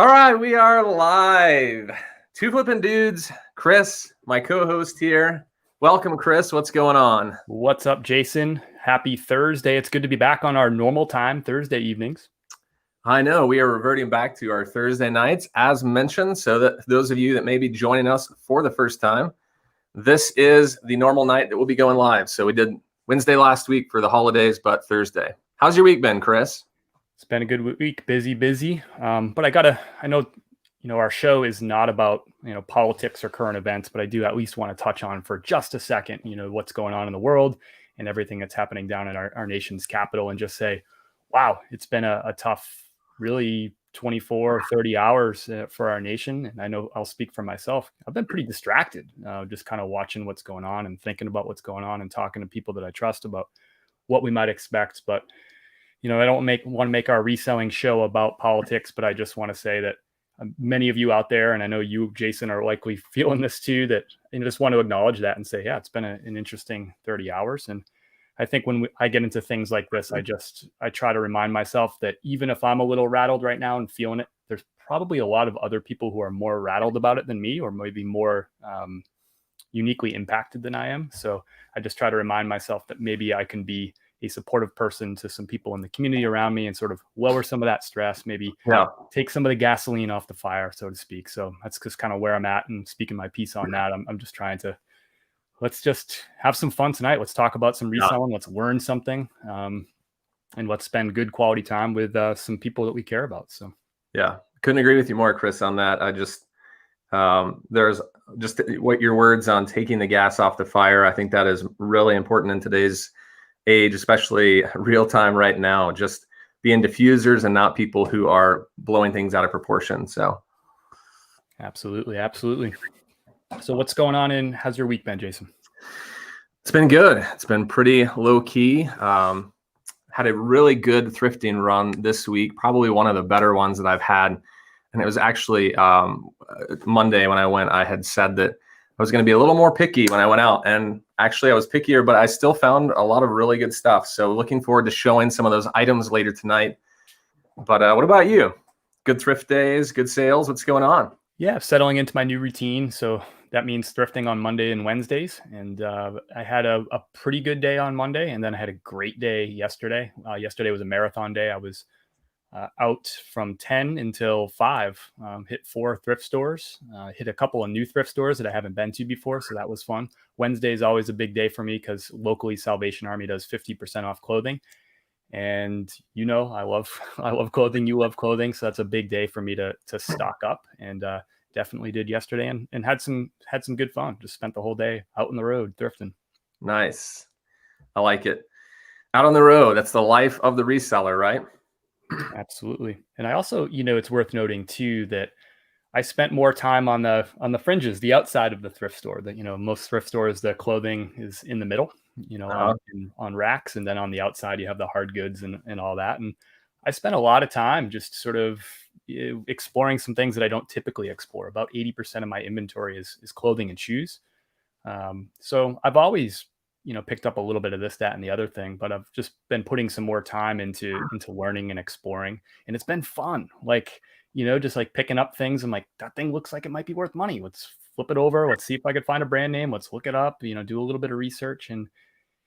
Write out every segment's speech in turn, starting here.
All right, we are live. Two flipping dudes. Chris, my co-host here. Welcome, Chris. What's going on? What's up, Jason? Happy Thursday. It's good to be back on our normal time, Thursday evenings. I know we are reverting back to our Thursday nights, as mentioned. So that those of you that may be joining us for the first time, this is the normal night that we'll be going live. So we did Wednesday last week for the holidays, but Thursday. How's your week been, Chris? It's been a good week, busy. But I know, our show is not about, politics or current events, but I do at least want to touch on for just a second, what's going on in the world and everything that's happening down in our nation's capital, and just say, wow, it's been a tough, really 24, 30 hours for our nation. And I know I'll speak for myself. I've been pretty distracted, just kind of watching what's going on and thinking about what's going on and talking to people that I trust about what we might expect. But I don't want to make our reselling show about politics, but I just want to say that many of you out there, and I know you, Jason, are likely feeling this too, that just want to acknowledge that and say, yeah, it's been an interesting 30 hours. And I think when I get into things like this, I try to remind myself that even if I'm a little rattled right now and feeling it, there's probably a lot of other people who are more rattled about it than me, or maybe more uniquely impacted than I am. So I just try to remind myself that maybe I can be a supportive person to some people in the community around me and sort of lower some of that stress, maybe take some of the gasoline off the fire, so to speak. So that's just kind of where I'm at, and speaking my piece on that. I'm just trying to, let's just have some fun tonight. Let's talk about some reselling. Let's learn something, and let's spend good quality time with some people that we care about. So yeah, couldn't agree with you more, Chris, on that. I just there's just what your words on taking the gas off the fire. I think that is really important in today's age, especially real time right now. Just being diffusers and not people who are blowing things out of proportion. So absolutely. So what's going on how's your week been, Jason? It's been good. It's been pretty low key. Had a really good thrifting run this week, probably one of the better ones that I've had. And it was actually Monday when I went. I had said that I was going to be a little more picky when I went out, and actually I was pickier, but I still found a lot of really good stuff. So looking forward to showing some of those items later tonight. But what about you? Good thrift days, good sales. What's going on? Yeah, settling into my new routine. So that means thrifting on Monday and Wednesdays. And I had a pretty good day on Monday, and then I had a great day yesterday. Yesterday was a marathon day. I was out from 10 until 5, hit 4 thrift stores, hit a couple of new thrift stores that I haven't been to before. So that was fun. Wednesday is always a big day for me because locally Salvation Army does 50% off clothing. And I love clothing. You love clothing. So that's a big day for me to stock up, and definitely did yesterday, and had some good fun. Just spent the whole day out on the road thrifting. Nice. I like it. Out on the road. That's the life of the reseller, right? Absolutely. And I also, it's worth noting too that I spent more time on the fringes, the outside of the thrift store. That most thrift stores, the clothing is in the middle, on racks, and then on the outside you have the hard goods and all that. And I spent a lot of time just sort of exploring some things that I don't typically explore. About 80% of my inventory is clothing and shoes. So I've always picked up a little bit of this, that, and the other thing, but I've just been putting some more time into learning and exploring, and it's been fun. Like, just like picking up things. I'm like, that thing looks like it might be worth money. Let's flip it over. Let's see if I could find a brand name. Let's look it up, do a little bit of research. And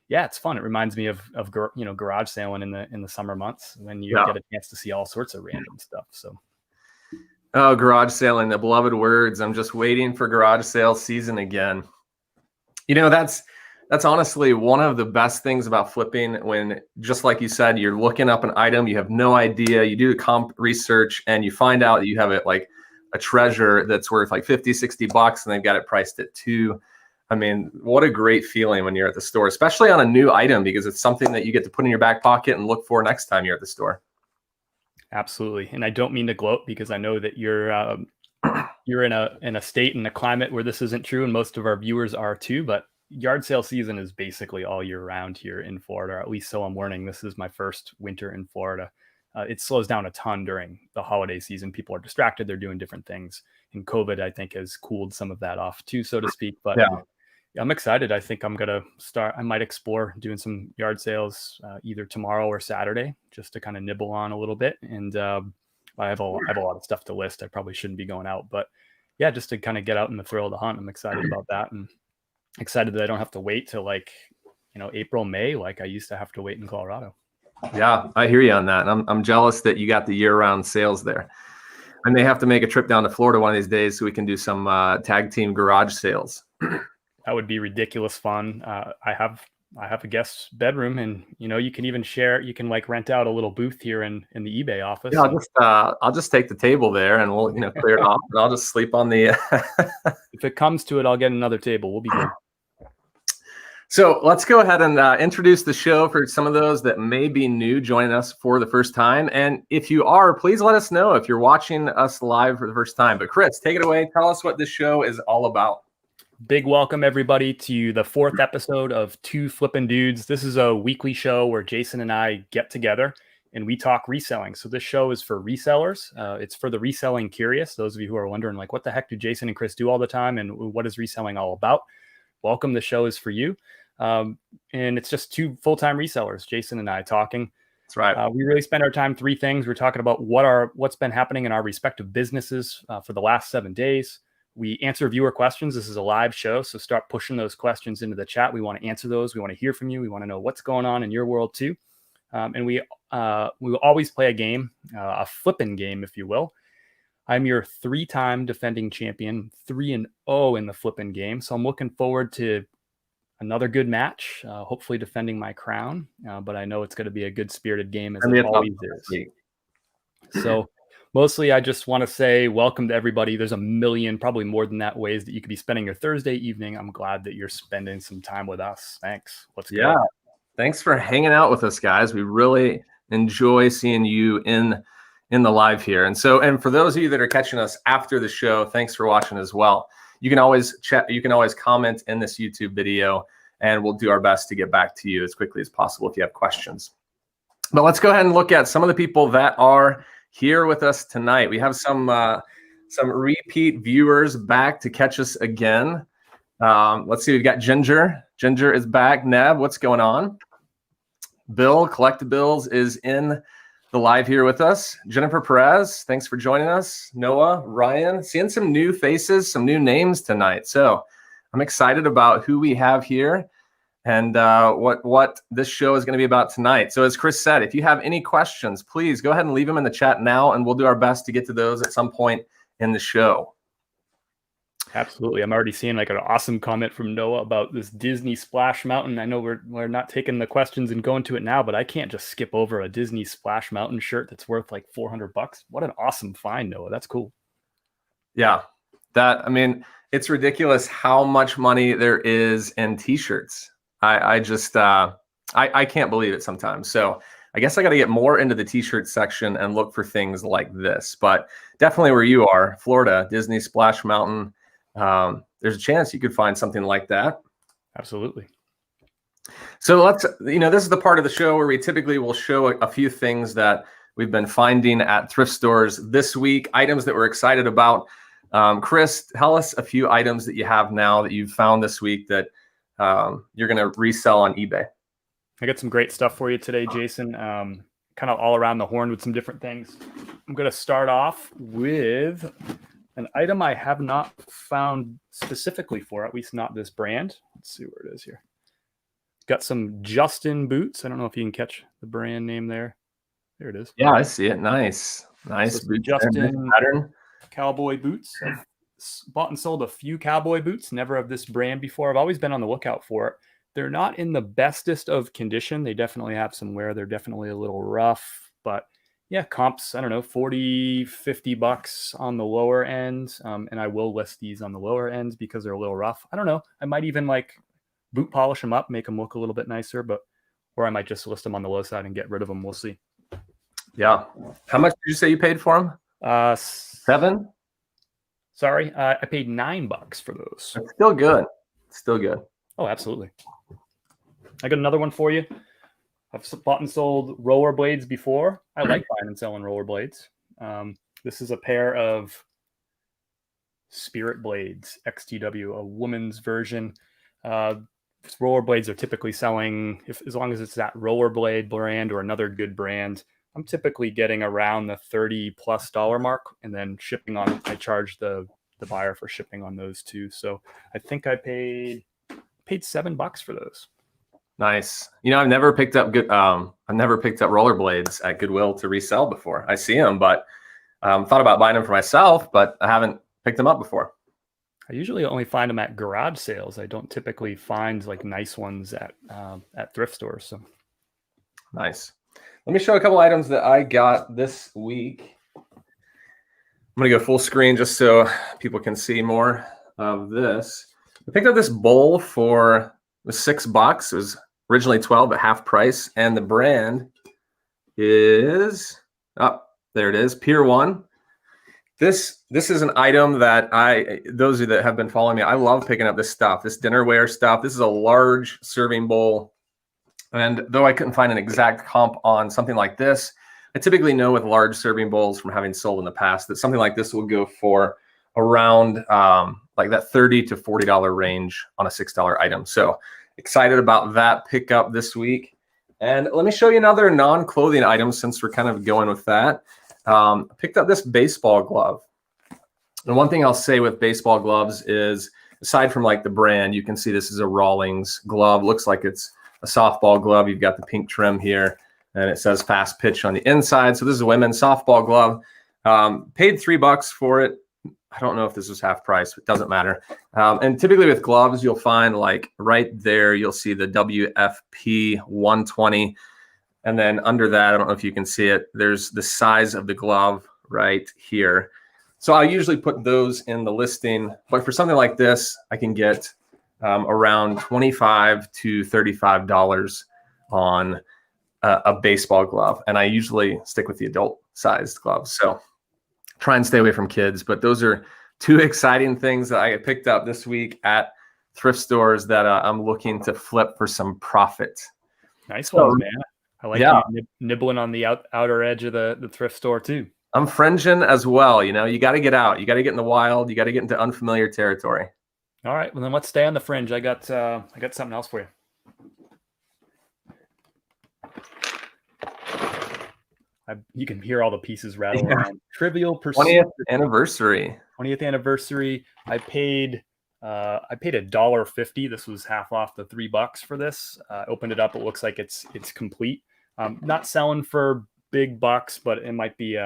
yeah, it's fun. It reminds me of garage sailing in the summer months when you get a chance to see all sorts of random stuff. So. Oh, garage sailing, the beloved words. I'm just waiting for garage sale season again. That's honestly one of the best things about flipping, when, just like you said, you're looking up an item, you have no idea, you do the comp research, and you find out that you have it like a treasure that's worth like 50, 60 bucks, and they've got it priced at $2. I mean, what a great feeling when you're at the store, especially on a new item, because it's something that you get to put in your back pocket and look for next time you're at the store. Absolutely. And I don't mean to gloat, because I know that you're in a state and a climate where this isn't true, and most of our viewers are too, but yard sale season is basically all year round here in Florida, or at least so I'm learning. This is my first winter in Florida. It slows down a ton during the holiday season. People are distracted. They're doing different things. And COVID, I think, has cooled some of that off too, so to speak. But yeah, I'm excited. I think I'm going to start. I might explore doing some yard sales either tomorrow or Saturday, just to kind of nibble on a little bit. And I have a lot of stuff to list. I probably shouldn't be going out, but yeah, just to kind of get out in the thrill of the hunt. I'm excited about that, and excited that I don't have to wait till like, April, May, like I used to have to wait in Colorado. Yeah, I hear you on that. And I'm jealous that you got the year-round sales there. I may have to make a trip down to Florida one of these days so we can do some tag team garage sales. That would be ridiculous fun. I have a guest bedroom, and you can even share. You can like rent out a little booth here in the eBay office. Yeah, I'll just take the table there, and we'll clear it off, and I'll just sleep on the. If it comes to it, I'll get another table. We'll be good. So let's go ahead and introduce the show for some of those that may be new joining us for the first time. And if you are, please let us know if you're watching us live for the first time. But Chris, take it away. Tell us what this show is all about. Big welcome, everybody, to the 4th episode of Two Flippin' Dudes. This is a weekly show where Jason and I get together and we talk reselling. So this show is for resellers. It's for the reselling curious. Those of you who are wondering, like, what the heck do Jason and Chris do all the time, and what is reselling all about? Welcome. The show is for you. And it's just two full-time resellers, Jason and I, talking. That's right. We really spend our time 3 things. We're talking about what's been happening in our respective businesses for the last 7 days. We answer viewer questions. This is a live show, so start pushing those questions into the chat. We want to answer those. We want to hear from you. We want to know what's going on in your world too. And we will always play a game, a flipping game, if you will. I'm your 3-time defending champion, 3-0 in the flipping game. So I'm looking forward to another good match, hopefully defending my crown. But I know it's going to be a good spirited game, as it always is. So mostly I just want to say welcome to everybody. There's a million, probably more than that, ways that you could be spending your Thursday evening. I'm glad that you're spending some time with us. Thanks. Let's go. Yeah. Thanks for hanging out with us, guys. We really enjoy seeing you in the live here. And for those of you that are catching us after the show, thanks for watching as well. You can always chat. You can always comment in this YouTube video, and we'll do our best to get back to you as quickly as possible if you have questions. But let's go ahead and look at some of the people that are here with us tonight. We have some repeat viewers back to catch us again. Let's see. We've got Ginger. Ginger is back. Neb, what's going on? Bill Collectibles is in the live here with us. Jennifer Perez, thanks for joining us. Noah, Ryan, seeing some new faces, some new names tonight. So I'm excited about who we have here and what this show is going to be about tonight. So as Chris said, if you have any questions, please go ahead and leave them in the chat now, and we'll do our best to get to those at some point in the show. Absolutely. I'm already seeing like an awesome comment from Noah about this Disney Splash Mountain. I know we're not taking the questions and going to it now, but I can't just skip over a Disney Splash Mountain shirt that's worth like $400. What an awesome find, Noah. That's cool. Yeah. It's ridiculous how much money there is in t-shirts. I just I can't believe it sometimes. So I guess I got to get more into the t-shirt section and look for things like this. But definitely where you are, Florida, Disney Splash Mountain, there's a chance you could find something like that. Absolutely. So this is the part of the show where we typically will show a few things that we've been finding at thrift stores this week, items that we're excited about. Chris, tell us a few items that you have now that you've found this week that you're going to resell on eBay. I got some great stuff for you today, Jason. Kind of all around the horn with some different things. I'm going to start off with an item I have not found specifically for, at least not this brand. Let's see where it is here. Got some Justin boots. I don't know if you can catch the brand name there. There it is. Yeah, I see it. Nice. So Justin pattern cowboy boots. I've bought and sold a few cowboy boots, never of this brand before. I've always been on the lookout for it. They're not in the bestest of condition. They definitely have some wear. They're definitely a little rough, but yeah, comps, I don't know, $40, $50 on the lower end. And I will list these on the lower ends because they're a little rough. I don't know. I might even like boot polish them up, make them look a little bit nicer, or I might just list them on the low side and get rid of them. We'll see. Yeah. How much did you say you paid for them? $7? Sorry, I paid $9 for those. That's still good. Still good. Oh, absolutely. I got another one for you. I've bought and sold roller blades before. I like buying and selling roller blades. This is a pair of Spirit Blades XTW, a woman's version. Roller blades are typically selling, as long as it's that roller blade brand or another good brand, I'm typically getting around the $30+ mark, and then shipping on, I charge the buyer for shipping on those too. So I think I paid $7 for those. Nice. You know, I've never picked up rollerblades at Goodwill to resell before. I see them, but thought about buying them for myself, but I haven't picked them up before. I usually only find them at garage sales. I don't typically find like nice ones at thrift stores. So nice. Let me show a couple items that I got this week. I'm going to go full screen just so people can see more of this. I picked up this bowl for $6. It was originally 12 at half price, and the brand is there it is, Pier 1. This is an item that those of you that have been following me, I love picking up this stuff, this dinnerware stuff. This is a large serving bowl. And though I couldn't find an exact comp on something like this, I typically know with large serving bowls from having sold in the past that something like this will go for around like that $30 to $40 range on a $6 item. So excited about that pickup this week. And let me show you another non-clothing item since we're kind of going with that. I picked up this baseball glove. And one thing I'll say with baseball gloves is, aside from like the brand, you can see this is a Rawlings glove. Looks like it's a softball glove. You've got the pink trim here, and it says fast pitch on the inside. So this is a women's softball glove. Paid $3 for it. I don't know if this was half price, but it doesn't matter. And typically with gloves, you'll find like right there, you'll see the WFP 120. And then under that, I don't know if you can see it, there's the size of the glove right here. So I usually put those in the listing, but for something like this, I can get around $25 to $35 on a baseball glove. And I usually stick with the adult sized gloves. So try and stay away from kids, but those are two exciting things that I picked up this week at thrift stores that I'm looking to flip for some profit. Nice ones, man. I like you nibbling on the outer edge of the thrift store too. I'm fringing as well. You know, you got to get out. You got to get in the wild. You got to get into unfamiliar territory. All right. Well, then let's stay on the fringe. I got something else for you. You can hear all the pieces rattle around. Trivial Pursuit. 20th anniversary. 20th anniversary. I paid $1.50. This was half off the $3 for this. Opened it up. It looks like it's complete. Not selling for big bucks, but it might be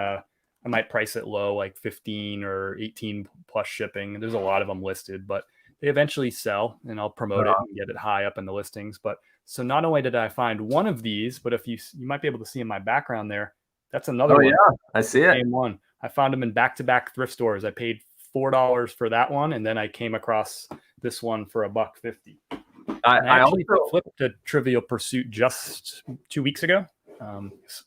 I might price it low, like 15 or 18 plus shipping. There's a lot of them listed, but they eventually sell, and I'll promote it and get it high up in the listings. But so not only did I find one of these, but if you might be able to see in my background there, that's another one. Yeah, I see it. Same one. I found them in back-to-back thrift stores. I paid $4 for that one, and then I came across this one for $1.50. I actually flipped a Trivial Pursuit just 2 weeks ago.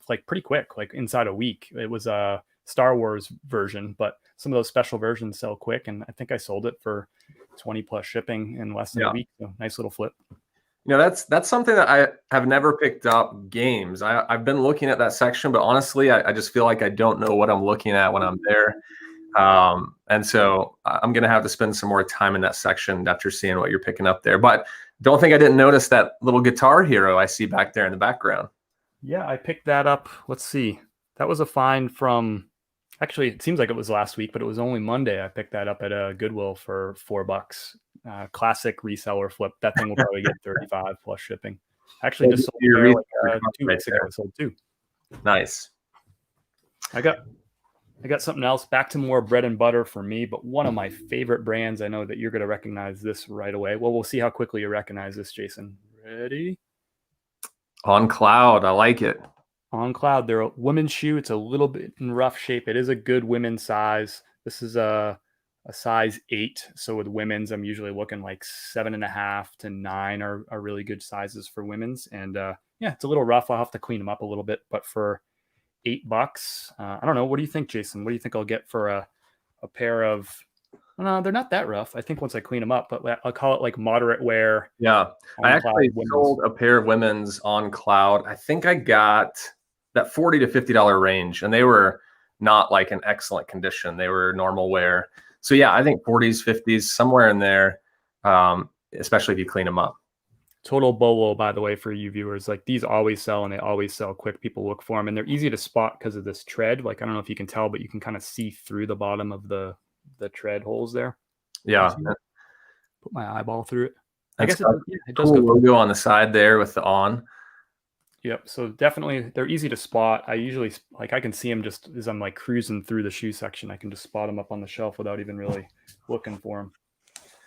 Like pretty quick, like inside a week. It was a Star Wars version, but some of those special versions sell quick, and I think I sold it for 20 plus shipping in less than a week. So nice little flip. You know, that's something that I have never picked up. Games. I've been looking at that section, but honestly, I just feel like I don't know what I'm looking at when I'm there. And so I'm going to have to spend some more time in that section after seeing what you're picking up there. But don't think I didn't notice that little Guitar Hero I see back there in the background. Yeah, I picked that up. Let's see. That was a find from, actually, it seems like it was last week, but it was only Monday. I picked that up at a Goodwill for $4. Classic reseller flip. That thing will probably get 35 plus shipping. Actually, just sold there like 2 weeks ago. I sold 2. Nice. I got something else. Back to more bread and butter for me, but one of my favorite brands. I know that you're going to recognize this right away. Well, we'll see how quickly you recognize this, Jason. Ready? On Cloud. I like it. On Cloud. They're a women's shoe. It's a little bit in rough shape. It is a good women's size. This is a size 8. So with women's, I'm usually looking like 7.5 to 9 are really good sizes for women's. And yeah, it's a little rough. I'll have to clean them up a little bit, but for $8, I don't know. What do you think, Jason? What do you think I'll get for a pair of? No, they're not that rough. I think once I clean them up, but I'll call it like moderate wear. Yeah, I actually sold a pair of women's on Cloud. I think I got that $40 to $50 range, and they were not like in excellent condition. They were normal wear. So yeah, I think 40s, 50s, somewhere in there, especially if you clean them up. Total bolo, by the way, for you viewers. Like these always sell and they always sell quick. People look for them and they're easy to spot because of this tread. Like I don't know if you can tell, but you can kind of see through the bottom of the tread holes there. Yeah. Put my eyeball through it. I That's guess it does cool go through. logo on the side there with the on. Yep. So definitely they're easy to spot. I usually like I can see them just as I'm like cruising through the shoe section. I can just spot them up on the shelf without even really looking for them.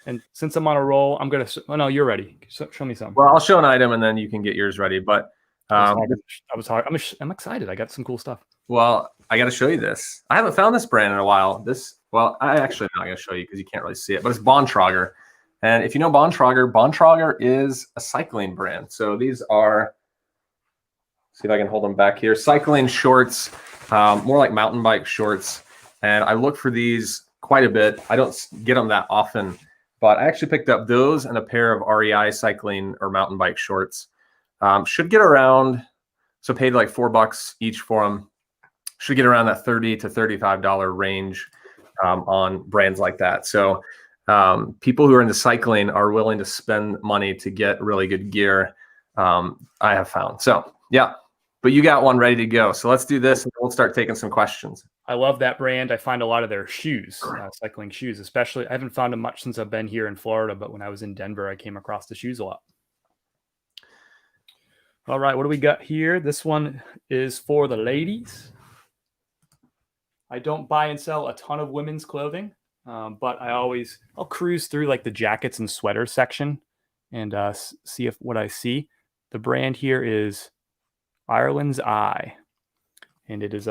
And since I'm on a roll, I'm gonna. Oh no, you're ready. Show me some. Well, I'll show an item and then you can get yours ready. But I'm excited. I got some cool stuff. Well, I got to show you this. I haven't found this brand in a while. Well, I actually am not going to show you because you can't really see it. But it's Bontrager, and if you know Bontrager is a cycling brand. So these are. See if I can hold them back here. Cycling shorts, more like mountain bike shorts, and I look for these quite a bit. I don't get them that often. But I actually picked up those and a pair of REI cycling or mountain bike shorts. Should get around, so paid like $4 each for them. Should get around that $30 to $35 range on brands like that. So people who are into cycling are willing to spend money to get really good gear, I have found. So yeah, but you got one ready to go. So let's do this and we'll start taking some questions. I love that brand. I find a lot of their shoes, cycling shoes, especially. I haven't found them much since I've been here in Florida, but when I was in Denver, I came across the shoes a lot. All right, what do we got here? This one is for the ladies. I don't buy and sell a ton of women's clothing, but I'll cruise through like the jackets and sweaters section and see what I see. The brand here is Ireland's Eye, and it is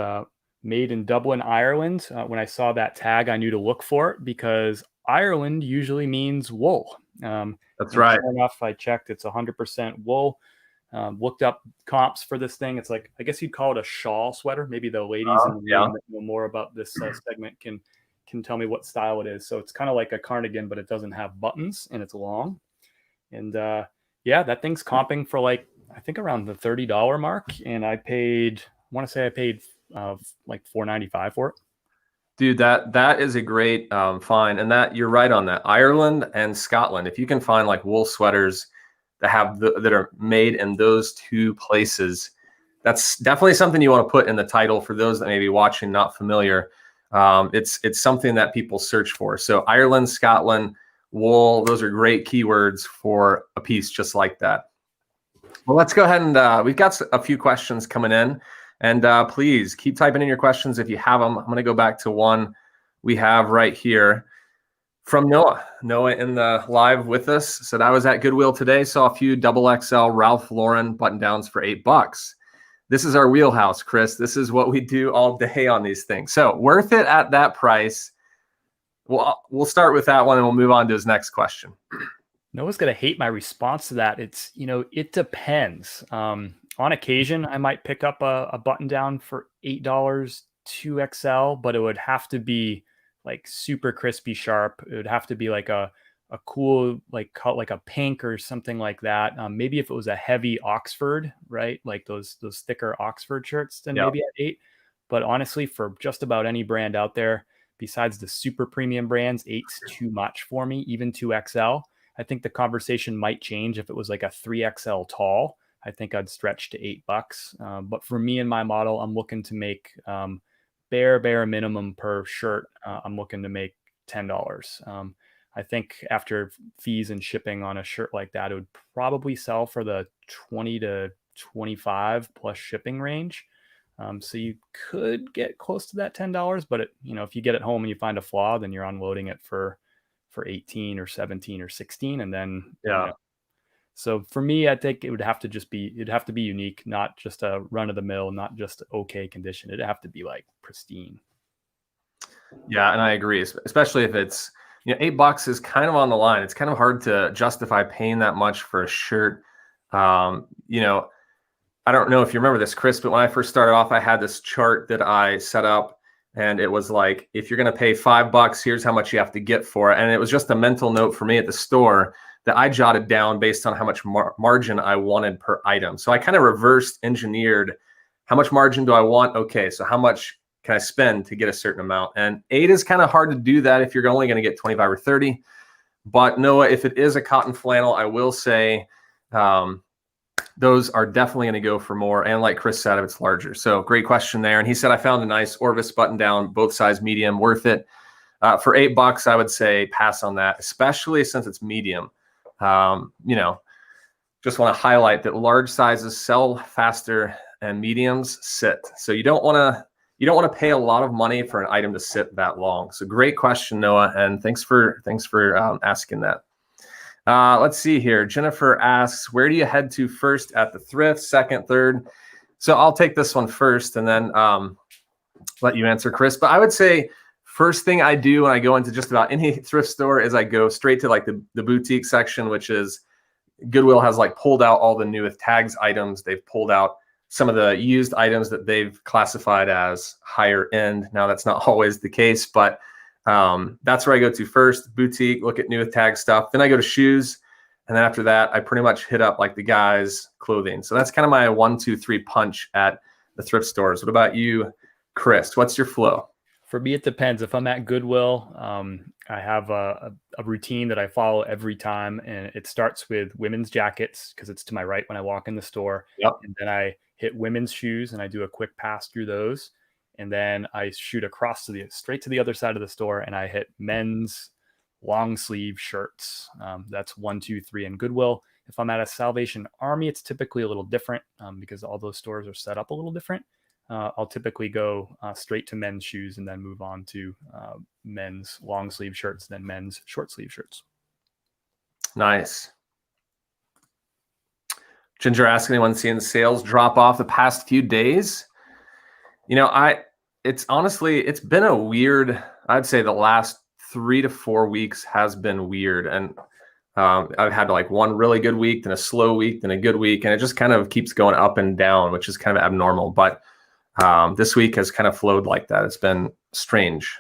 made in Dublin, Ireland. When I saw that tag, I knew to look for it because Ireland usually means wool. That's right. Sure enough, I checked. It's 100% wool. Looked up comps for this thing. It's like, I guess you'd call it a shawl sweater. Maybe the ladies in the room that know more about this segment can tell me what style it is. So it's kind of like a cardigan, but it doesn't have buttons and it's long. And yeah, that thing's comping for like, I think around the $30 mark. And I want to say I paid like $4.95 for it. Dude, that is a great find, and that you're right on that. Ireland and Scotland, if you can find like wool sweaters that are made in those two places, that's definitely something you want to put in the title for those that may be watching not familiar. It's something that people search for. So Ireland, Scotland, wool, those are great keywords for a piece just like that. Well, let's go ahead and we've got a few questions coming in. And please keep typing in your questions if you have them. I'm going to go back to one we have right here from Noah. Noah in the live with us said, I was at Goodwill today, saw a few XXL Ralph Lauren button downs for $8. This is our wheelhouse, Chris. This is what we do all day on these things. So worth it at that price. We'll start with that one and we'll move on to his next question. Noah's going to hate my response to that. It depends. On occasion, I might pick up a button down for $8 2XL, but it would have to be like super crispy sharp. It would have to be like a cool, like a pink or something like that. Maybe if it was a heavy Oxford, right? Like those thicker Oxford shirts, then maybe at 8. But honestly, for just about any brand out there, besides the super premium brands, 8's too much for me, even 2XL. I think the conversation might change if it was like a 3XL tall. I think I'd stretch to $8. But for me and my model, I'm looking to make bare minimum per shirt. I'm looking to make $10. I think after fees and shipping on a shirt like that, it would probably sell for the 20 to 25 plus shipping range. So you could get close to that $10, but if you get it home and you find a flaw, then you're unloading it for 18 or 17 or 16. And then, so for me, I think it'd have to be unique, not just a run of the mill, not just okay condition. It'd have to be like pristine. Yeah. And I agree, especially if it's, $8 is kind of on the line. It's kind of hard to justify paying that much for a shirt. I don't know if you remember this, Chris, but when I first started off, I had this chart that I set up and it was like, if you're going to pay $5, here's how much you have to get for it. And it was just a mental note for me at the store that I jotted down based on how much margin I wanted per item. So I kind of reversed engineered how much margin do I want? Okay, so how much can I spend to get a certain amount? And 8 is kind of hard to do that if you're only going to get 25 or 30. But Noah, if it is a cotton flannel, I will say those are definitely going to go for more. And like Chris said, if it's larger. So great question there. And he said, I found a nice Orvis button down, both size medium, worth it. For $8, I would say pass on that, especially since it's medium. Just want to highlight that large sizes sell faster and mediums sit. So you don't want to pay a lot of money for an item to sit that long. So great question, Noah, and thanks for asking that. Let's see here. Jennifer asks, where do you head to first at the thrift, second, third? So I'll take this one first and then let you answer, Chris. But I would say first thing I do when I go into just about any thrift store is I go straight to like the boutique section, which is Goodwill has like pulled out all the new with tags items. They've pulled out some of the used items that they've classified as higher end. Now that's not always the case, but that's where I go to first, boutique, look at new with tag stuff. Then I go to shoes. And then after that, I pretty much hit up like the guys' clothing. So that's kind of my 1, 2, 3 punch at the thrift stores. What about you, Chris? What's your flow? For me, it depends. If I'm at Goodwill, I have a routine that I follow every time, and it starts with women's jackets because it's to my right when I walk in the store. Yep. And then I hit women's shoes, and I do a quick pass through those. And then I shoot across straight to the other side of the store, and I hit men's long sleeve shirts. That's 1, 2, 3 in Goodwill. If I'm at a Salvation Army, it's typically a little different because all those stores are set up a little different. I'll typically go straight to men's shoes and then move on to men's long sleeve shirts, then men's short sleeve shirts. Nice. Ginger asks, anyone seeing sales drop off the past few days? It's been a weird, I'd say the last 3 to 4 weeks has been weird. And I've had like one really good week, then a slow week, then a good week. And it just kind of keeps going up and down, which is kind of abnormal. But this week has kind of flowed like that. It's been strange.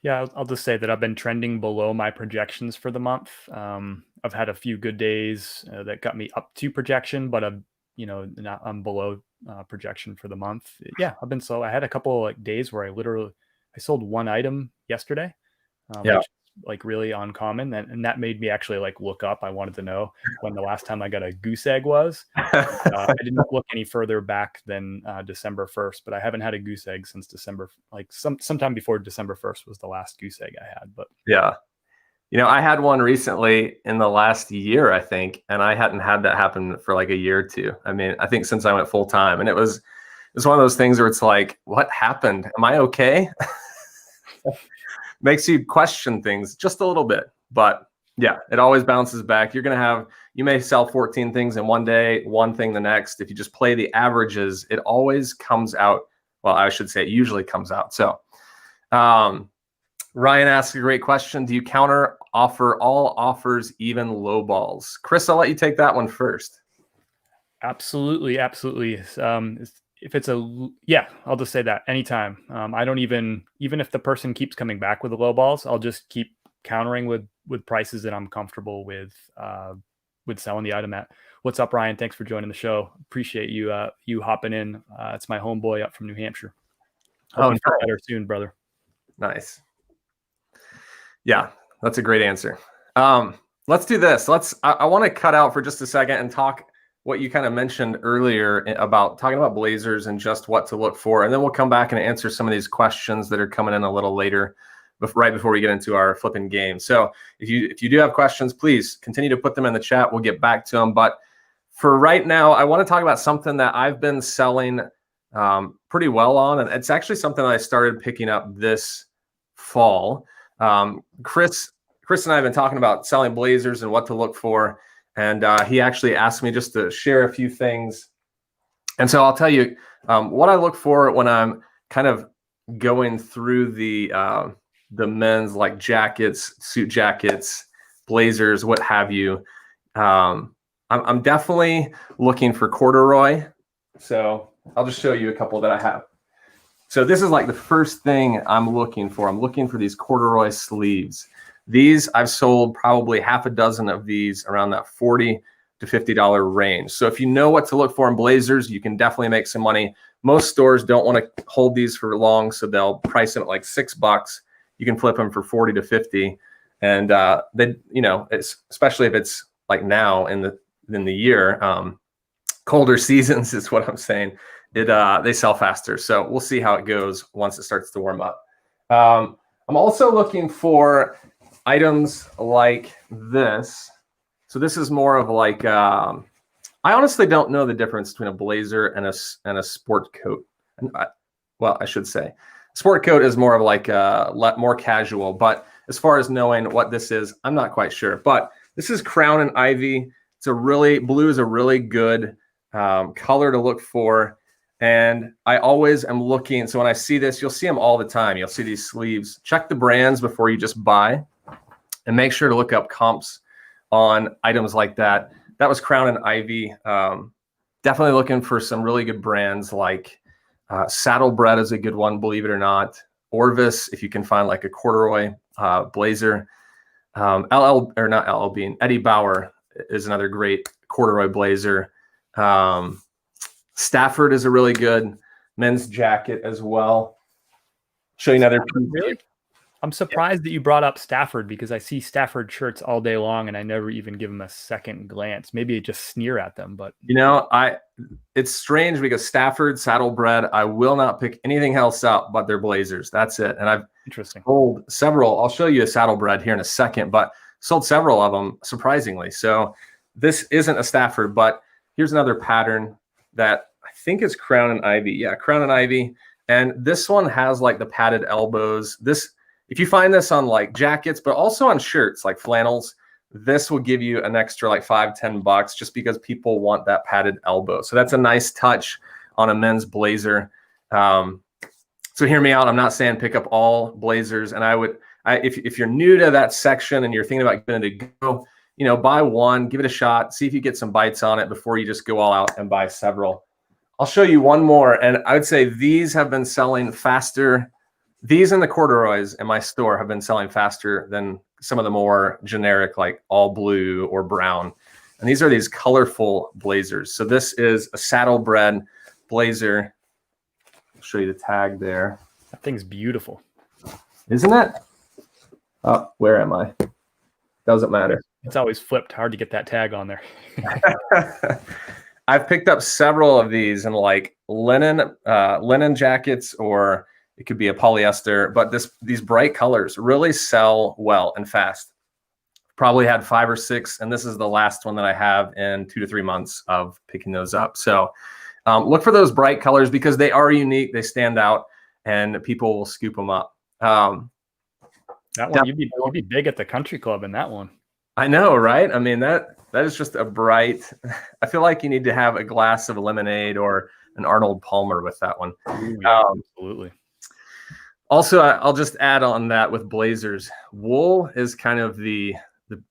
Yeah, I'll just say that I've been trending below my projections for the month. I've had a few good days that got me up to projection, but I'm below projection for the month. Yeah, I've been slow. I had a couple like days where I sold one item yesterday. Which is like really uncommon, and that made me actually like look up. I wanted to know when the last time I got a goose egg was. I didn't look any further back than December 1st, but I haven't had a goose egg since December, like sometime before December 1st was the last goose egg I had. But yeah, I had one recently in the last year, I think, and I hadn't had that happen for like a year or two. I mean, I think since I went full time, and it was one of those things where it's like, what happened? Am I okay? Makes you question things just a little bit, but yeah, it always bounces back. You may sell 14 things in one day, one thing the next. If you just play the averages, it always comes out. Well, I should say it usually comes out. So Ryan asks a great question. Do you counter offer all offers, even low balls? Chris, I'll let you take that one first. Absolutely. If it's I'll just say that anytime. I don't even if the person keeps coming back with the low balls, I'll just keep countering with prices that I'm comfortable with selling the item at. What's up, Ryan? Thanks for joining the show. Appreciate you hopping in. It's my homeboy up from New Hampshire. Hope you feel better soon, brother. Nice. Yeah, that's a great answer. Let's do this. I want to cut out for just a second and talk what you kind of mentioned earlier about talking about blazers and just what to look for. And then we'll come back and answer some of these questions that are coming in a little later, right before we get into our flipping game. So if you do have questions, please continue to put them in the chat. We'll get back to them. But for right now, I want to talk about something that I've been selling pretty well on. And it's actually something that I started picking up this fall. Chris and I have been talking about selling blazers and what to look for. And he actually asked me just to share a few things. And so I'll tell you what I look for when I'm kind of going through the men's like jackets, suit jackets, blazers, what have you. I'm definitely looking for corduroy. So I'll just show you a couple that I have. So this is like the first thing I'm looking for. I'm looking for these corduroy sleeves. These I've sold probably half a dozen of these around that $40 to $50 range. So if you know what to look for in blazers, you can definitely make some money. Most stores don't want to hold these for long, so they'll price them at like $6. You can flip them for 40 to 50. And especially if it's like now in the in the year. Colder seasons is what I'm saying. They sell faster. So we'll see how it goes once it starts to warm up. I'm also looking for items like this. So this is more of like, I honestly don't know the difference between a blazer and a sport coat. And I should say sport coat is more of like more casual, but as far as knowing what this is, I'm not quite sure. But this is Crown and Ivy. Blue is a really good color to look for. And I always am looking. So when I see this, you'll see them all the time. You'll see these sleeves. Check the brands before you just buy, and make sure to look up comps on items like that. That was Crown and Ivy. Definitely looking for some really good brands like Saddlebred is a good one, believe it or not. Orvis, if you can find like a corduroy blazer. Eddie Bauer is another great corduroy blazer. Stafford is a really good men's jacket as well. Show you another piece. Really? I'm surprised that you brought up Stafford, because I see Stafford shirts all day long and I never even give them a second glance. Maybe I just sneer at them, but it's strange because Stafford, Saddlebred, I will not pick anything else up but their blazers. That's it. And I've sold several. I'll show you a Saddlebred here in a second, but sold several of them surprisingly. So this isn't a Stafford, but here's another pattern that I think is Crown and Ivy. Yeah, Crown and Ivy. And this one has like the padded elbows. If you find this on like jackets, but also on shirts like flannels, this will give you an extra like $5-10 just because people want that padded elbow. So that's a nice touch on a men's blazer. So hear me out. I'm not saying pick up all blazers. And if you're new to that section and you're thinking about giving it a go, buy one, give it a shot, see if you get some bites on it before you just go all out and buy several. I'll show you one more. And I would say these have been selling faster. These and the corduroys in my store have been selling faster than some of the more generic, like all blue or brown. And these are these colorful blazers. So this is a Saddlebred blazer. I'll show you the tag there. That thing's beautiful. Isn't it? Oh, where am I? Doesn't matter. It's always flipped. Hard to get that tag on there. I've picked up several of these in like linen jackets, or it could be a polyester, but these bright colors really sell well and fast. Probably had 5 or 6, and this is the last one that I have in 2 to 3 months of picking those up. So look for those bright colors because they are unique, they stand out, and people will scoop them up. That one, you'd be big at the country club in that one. I know, right? I mean, that is just a bright. I feel like you need to have a glass of lemonade or an Arnold Palmer with that one. Ooh, yeah, absolutely. Also, I'll just add on that with blazers. Wool is kind of the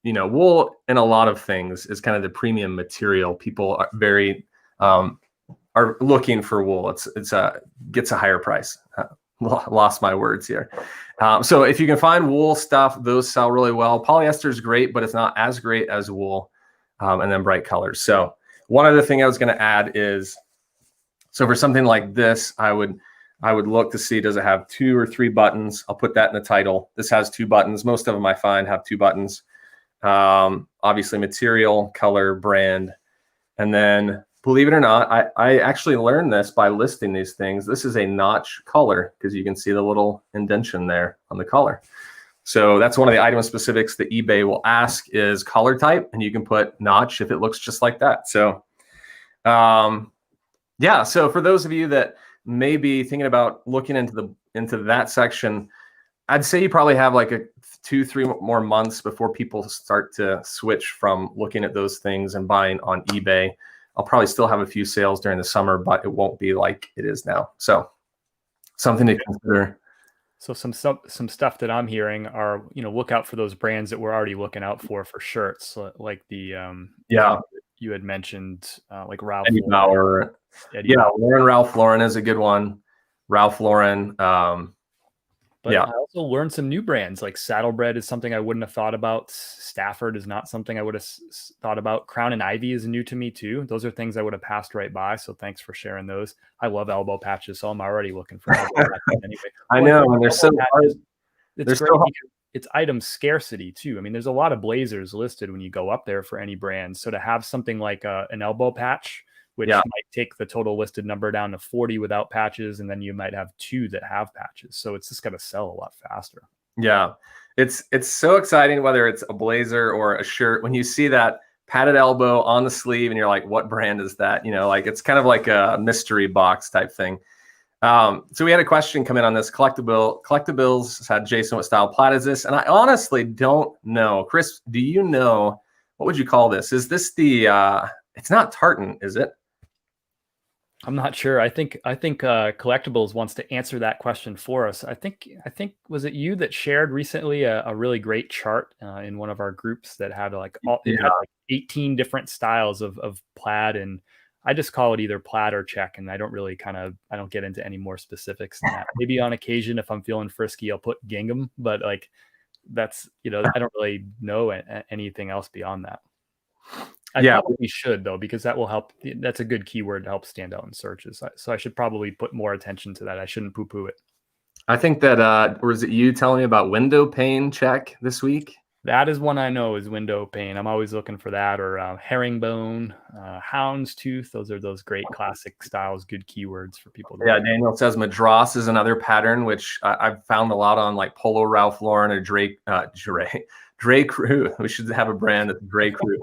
wool in a lot of things is kind of the premium material. People are very are looking for wool. Gets a higher price. Lost my words here. So if you can find wool stuff, those sell really well. Polyester is great, but it's not as great as wool. And then bright colors. So one other thing I was going to add is, so for something like this, I would look to see, does it have 2 or 3 buttons? I'll put that in the title. This has 2 buttons. Most of them I find have 2 buttons. Obviously material, color, brand. And then believe it or not, I actually learned this by listing these things. This is a notch collar because you can see the little indentation there on the collar. So that's one of the item specifics that eBay will ask is collar type, and you can put notch if it looks just like that. So yeah, so for those of you that may be thinking about looking into that section, I'd say you probably have like 2-3 more months before people start to switch from looking at those things and buying on eBay. I'll probably still have a few sales during the summer, but it won't be like it is now. So something to consider. So some stuff that I'm hearing are, look out for those brands that we're already looking out for shirts, like the you had mentioned, like Ralph Eddie Bauer. Ralph Lauren is a good one. Ralph Lauren. But I also learned some new brands, like Saddlebred is something I wouldn't have thought about. Stafford is not something I would have thought about. Crown and Ivy is new to me too. Those are things I would have passed right by. So thanks for sharing those. I love elbow patches, so I'm already looking for elbow patches anyway. I know, and they're so hard. It's great. it's item scarcity too. I mean, there's a lot of blazers listed when you go up there for any brand. So to have something like an elbow patch, which Yeah. might take the total listed number down to 40 without patches, and then you might have 2 that have patches. So it's just going to sell a lot faster. Yeah. It's so exciting, whether it's a blazer or a shirt, when you see that padded elbow on the sleeve and you're like, what brand is that? You know, like it's kind of like a mystery box type thing. So we had a question come in on this collectibles. Had Jason, what style plaid is this? And I honestly don't know. Chris, do you know, what would you call this? Is this the it's not tartan, is it? I'm not sure. I think Collectibles wants to answer that question for us. I think was it you that shared recently a really great chart in one of our groups that had like it had like 18 different styles of plaid, and I just call it either plaid or check, and I don't really I don't get into any more specifics than that. Maybe on occasion if I'm feeling frisky I'll put gingham, but like that's, you know, I don't really know anything else beyond that. I probably should though, because that will help. That's a good keyword to help stand out in searches. So I should probably put more attention to that. I shouldn't poo-poo it. I think that, was it you telling me about window pane check this week? That is one I know is window pane. I'm always looking for that, or herringbone, houndstooth. Those are those great classic styles, good keywords for people. Yeah, Daniel says Madras is another pattern, which I've found a lot on like Polo Ralph Lauren or Dre Crew. We should have a brand that's Dre Crew.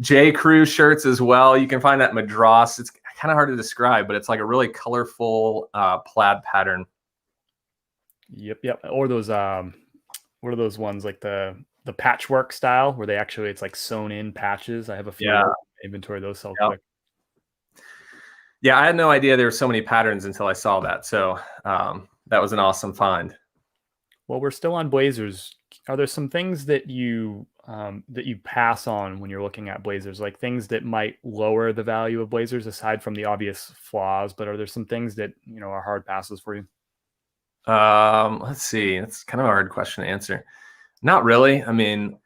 J. Crew shirts as well. You can find that Madras. It's kind of hard to describe, but it's like a really colorful plaid pattern. Yep. Or those what are those ones like the patchwork style where they actually, it's like sewn in patches. I have a few inventory, those sell quick. Yeah, I had no idea there were so many patterns until I saw that. So that was an awesome find. Well, we're still on blazers. Are there some things that you pass on when you're looking at blazers, like things that might lower the value of blazers aside from the obvious flaws? But are there some things that, you know, are hard passes for you? Let's see. It's kind of a hard question to answer. Not really. I mean,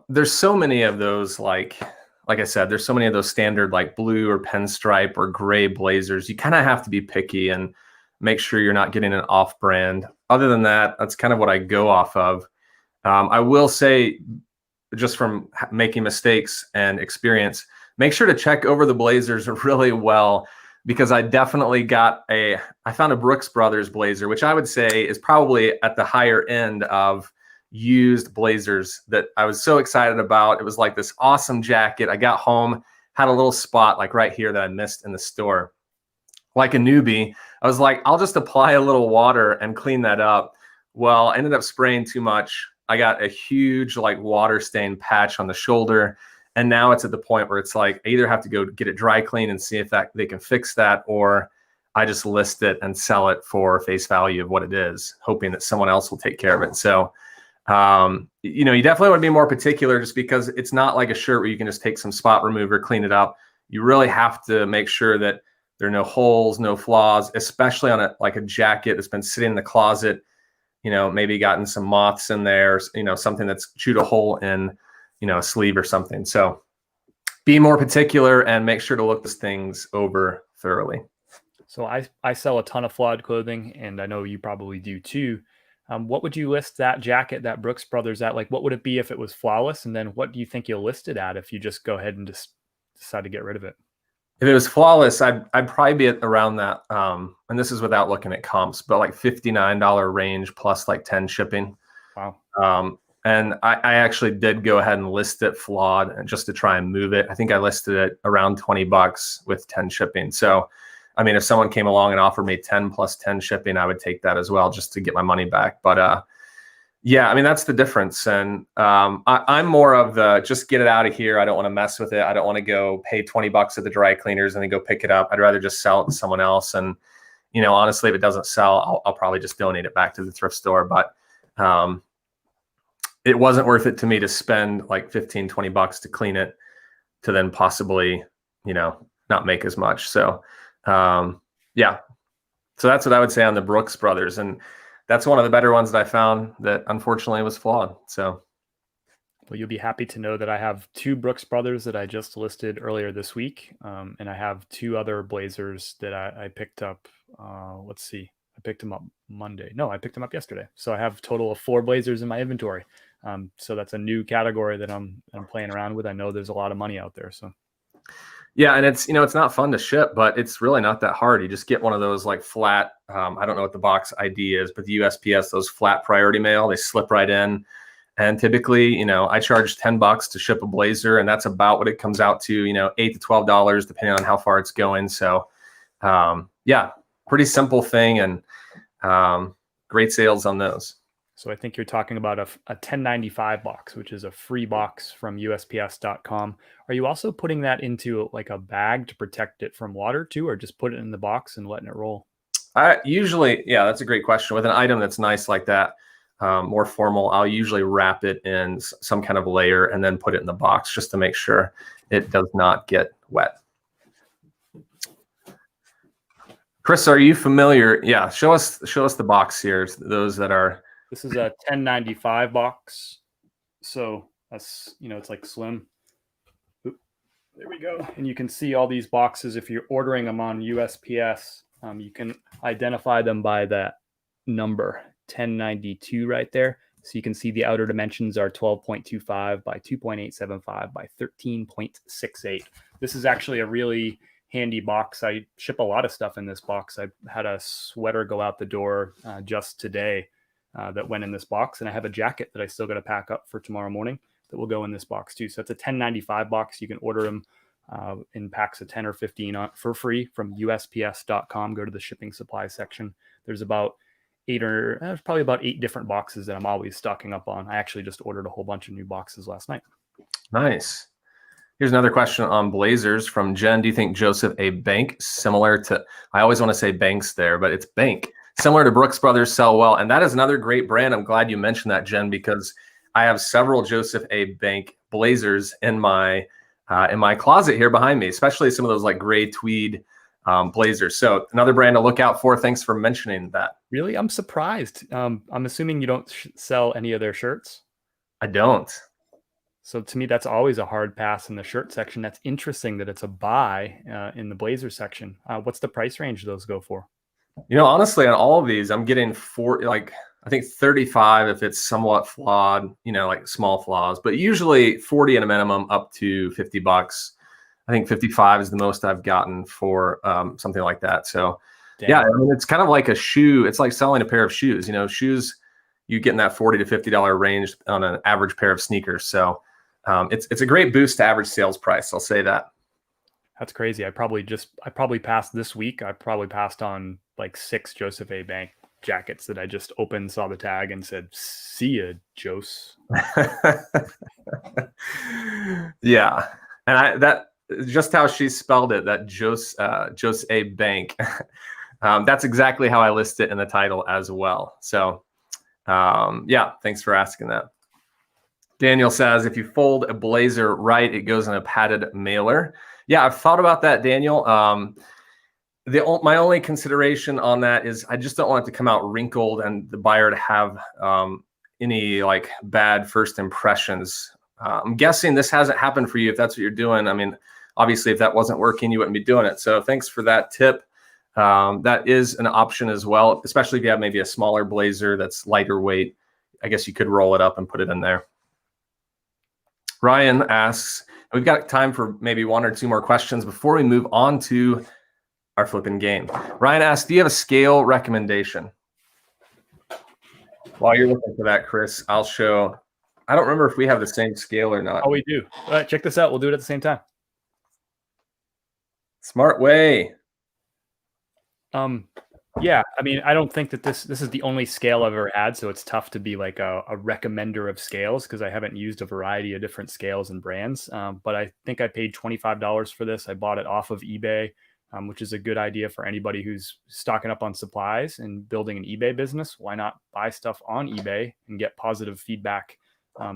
there's so many of those, like I said, there's so many of those standard like blue or pinstripe or gray blazers. You kind of have to be picky and make sure you're not getting an off brand. Other than that, that's kind of what I go off of. I will say, just from making mistakes and experience, make sure to check over the blazers really well, because I definitely I found a Brooks Brothers blazer, which I would say is probably at the higher end of used blazers that I was so excited about. It was like this awesome jacket. I got home, had a little spot like right here that I missed in the store. Like a newbie, I was like, I'll just apply a little water and clean that up. Well, I ended up spraying too much. I got a huge like water stain patch on the shoulder. And now it's at the point where it's like, I either have to go get it dry clean and see if they can fix that, or I just list it and sell it for face value of what it is, hoping that someone else will take care of it. So, you know, you definitely want to be more particular, just because it's not like a shirt where you can just take some spot remover, clean it up. You really have to make sure that there are no holes, no flaws, especially on like a jacket that's been sitting in the closet, you know, maybe gotten some moths in there, you know, something that's chewed a hole in, you know, a sleeve or something. So be more particular and make sure to look these things over thoroughly. So I sell a ton of flawed clothing, and I know you probably do too. What would you list that jacket, that Brooks Brothers at? Like, what would it be if it was flawless? And then what do you think you'll list it at if you just go ahead and just decide to get rid of it? If it was flawless, I'd probably be at around that. And this is without looking at comps, but like $59 range plus like 10 shipping. Wow. And I actually did go ahead and list it flawed just to try and move it. I think I listed it around $20 with 10 shipping. So, I mean, if someone came along and offered me 10 plus 10 shipping, I would take that as well, just to get my money back. But yeah, I mean, that's the difference. And I'm more of the just get it out of here. I don't want to mess with it. I don't want to go pay $20 at the dry cleaners and then go pick it up. I'd rather just sell it to someone else. And, you know, honestly, if it doesn't sell, I'll probably just donate it back to the thrift store. But it wasn't worth it to me to spend like $15, $20 to clean it, to then possibly, you know, not make as much. So yeah, so that's what I would say on the Brooks Brothers. And that's one of the better ones that I found that unfortunately was flawed. So, well, you'll be happy to know that I have 2 Brooks Brothers that I just listed earlier this week. And I have 2 other blazers that I picked up, let's see, I picked them up Monday. No, I picked them up yesterday. So I have a total of 4 blazers in my inventory. So that's a new category that I'm playing around with. I know there's a lot of money out there. So Yeah, and it's, it's not fun to ship, but it's really not that hard. You just get one of those like flat, I don't know what the box ID is, but the USPS, those flat priority mail, they slip right in. And typically, I charge $10 to ship a blazer, and that's about what it comes out to, $8 to $12, depending on how far it's going. So yeah, pretty simple thing, and great sales on those. So I think you're talking about a 1095 box, which is a free box from USPS.com. Are you also putting that into like a bag to protect it from water too, or just put it in the box and letting it roll? I usually, yeah, that's a great question. With an item that's nice like that, more formal, I'll usually wrap it in some kind of layer and then put it in the box just to make sure it does not get wet. Chris, are you familiar? Yeah, show us the box here. Those that are. This is a 1095 box. So that's, it's like slim. Oop, there we go. And you can see all these boxes. If you're ordering them on USPS, you can identify them by that number 1092 right there. So you can see the outer dimensions are 12.25 by 2.875 by 13.68. This is actually a really handy box. I ship a lot of stuff in this box. I had a sweater go out the door just today that went in this box, and I have a jacket that I still got to pack up for tomorrow morning that will go in this box too. So it's a 1095 box. You can order them in packs of 10 or 15 for free from USPS.com. Go to the shipping supply section. There's about probably about 8 different boxes that I'm always stocking up on. I actually just ordered a whole bunch of new boxes last night. Nice. Here's another question on blazers from Jen. Do you think Joseph A. Bank, similar to, I always want to say Banks there, but it's Bank, similar to Brooks Brothers, sell well? And that is another great brand. I'm glad you mentioned that, Jen, because I have several Joseph A. Bank blazers in my closet here behind me, especially some of those like gray tweed blazers. So another brand to look out for. Thanks for mentioning that. Really? I'm surprised. I'm assuming you don't sell any of their shirts? I don't. So to me, that's always a hard pass in the shirt section. That's interesting that it's a buy in the blazer section. What's the price range those go for? Honestly, on all of these, I'm getting I think 35 if it's somewhat flawed, like small flaws, but usually 40 at a minimum up to $50. I think 55 is the most I've gotten for something like that. So Damn. Yeah, I mean, it's kind of like a shoe. It's like selling a pair of shoes. Shoes, you get in that $40 to $50 range on an average pair of sneakers. So it's a great boost to average sales price. I'll say that. That's crazy. I probably passed this week. I probably passed on like 6 Joseph A. Bank jackets that I just opened, saw the tag, and said, "See ya, Jose." Yeah, and that just how she spelled it. That Jose A. Bank. That's exactly how I list it in the title as well. So, yeah, thanks for asking that. Daniel says, if you fold a blazer right, it goes in a padded mailer. Yeah, I've thought about that, Daniel. My only consideration on that is I just don't want it to come out wrinkled and the buyer to have any like bad first impressions. I'm guessing this hasn't happened for you if that's what you're doing. I mean, obviously, if that wasn't working, you wouldn't be doing it. So thanks for that tip. That is an option as well, especially if you have maybe a smaller blazer that's lighter weight. I guess you could roll it up and put it in there. Ryan asks, we've got time for maybe 1 or 2 more questions before we move on to our flipping game. Ryan asks, do you have a scale recommendation? While you're looking for that, Chris, I'll show. I don't remember if we have the same scale or not. Oh, we do. All right, check this out. We'll do it at the same time. Smart way. Yeah, I mean, I don't think that this is the only scale I've ever had, so it's tough to be like a recommender of scales because I haven't used a variety of different scales and brands. But I think I paid $25 for this. I bought it off of eBay, which is a good idea for anybody who's stocking up on supplies and building an eBay business. Why not buy stuff on eBay and get positive feedback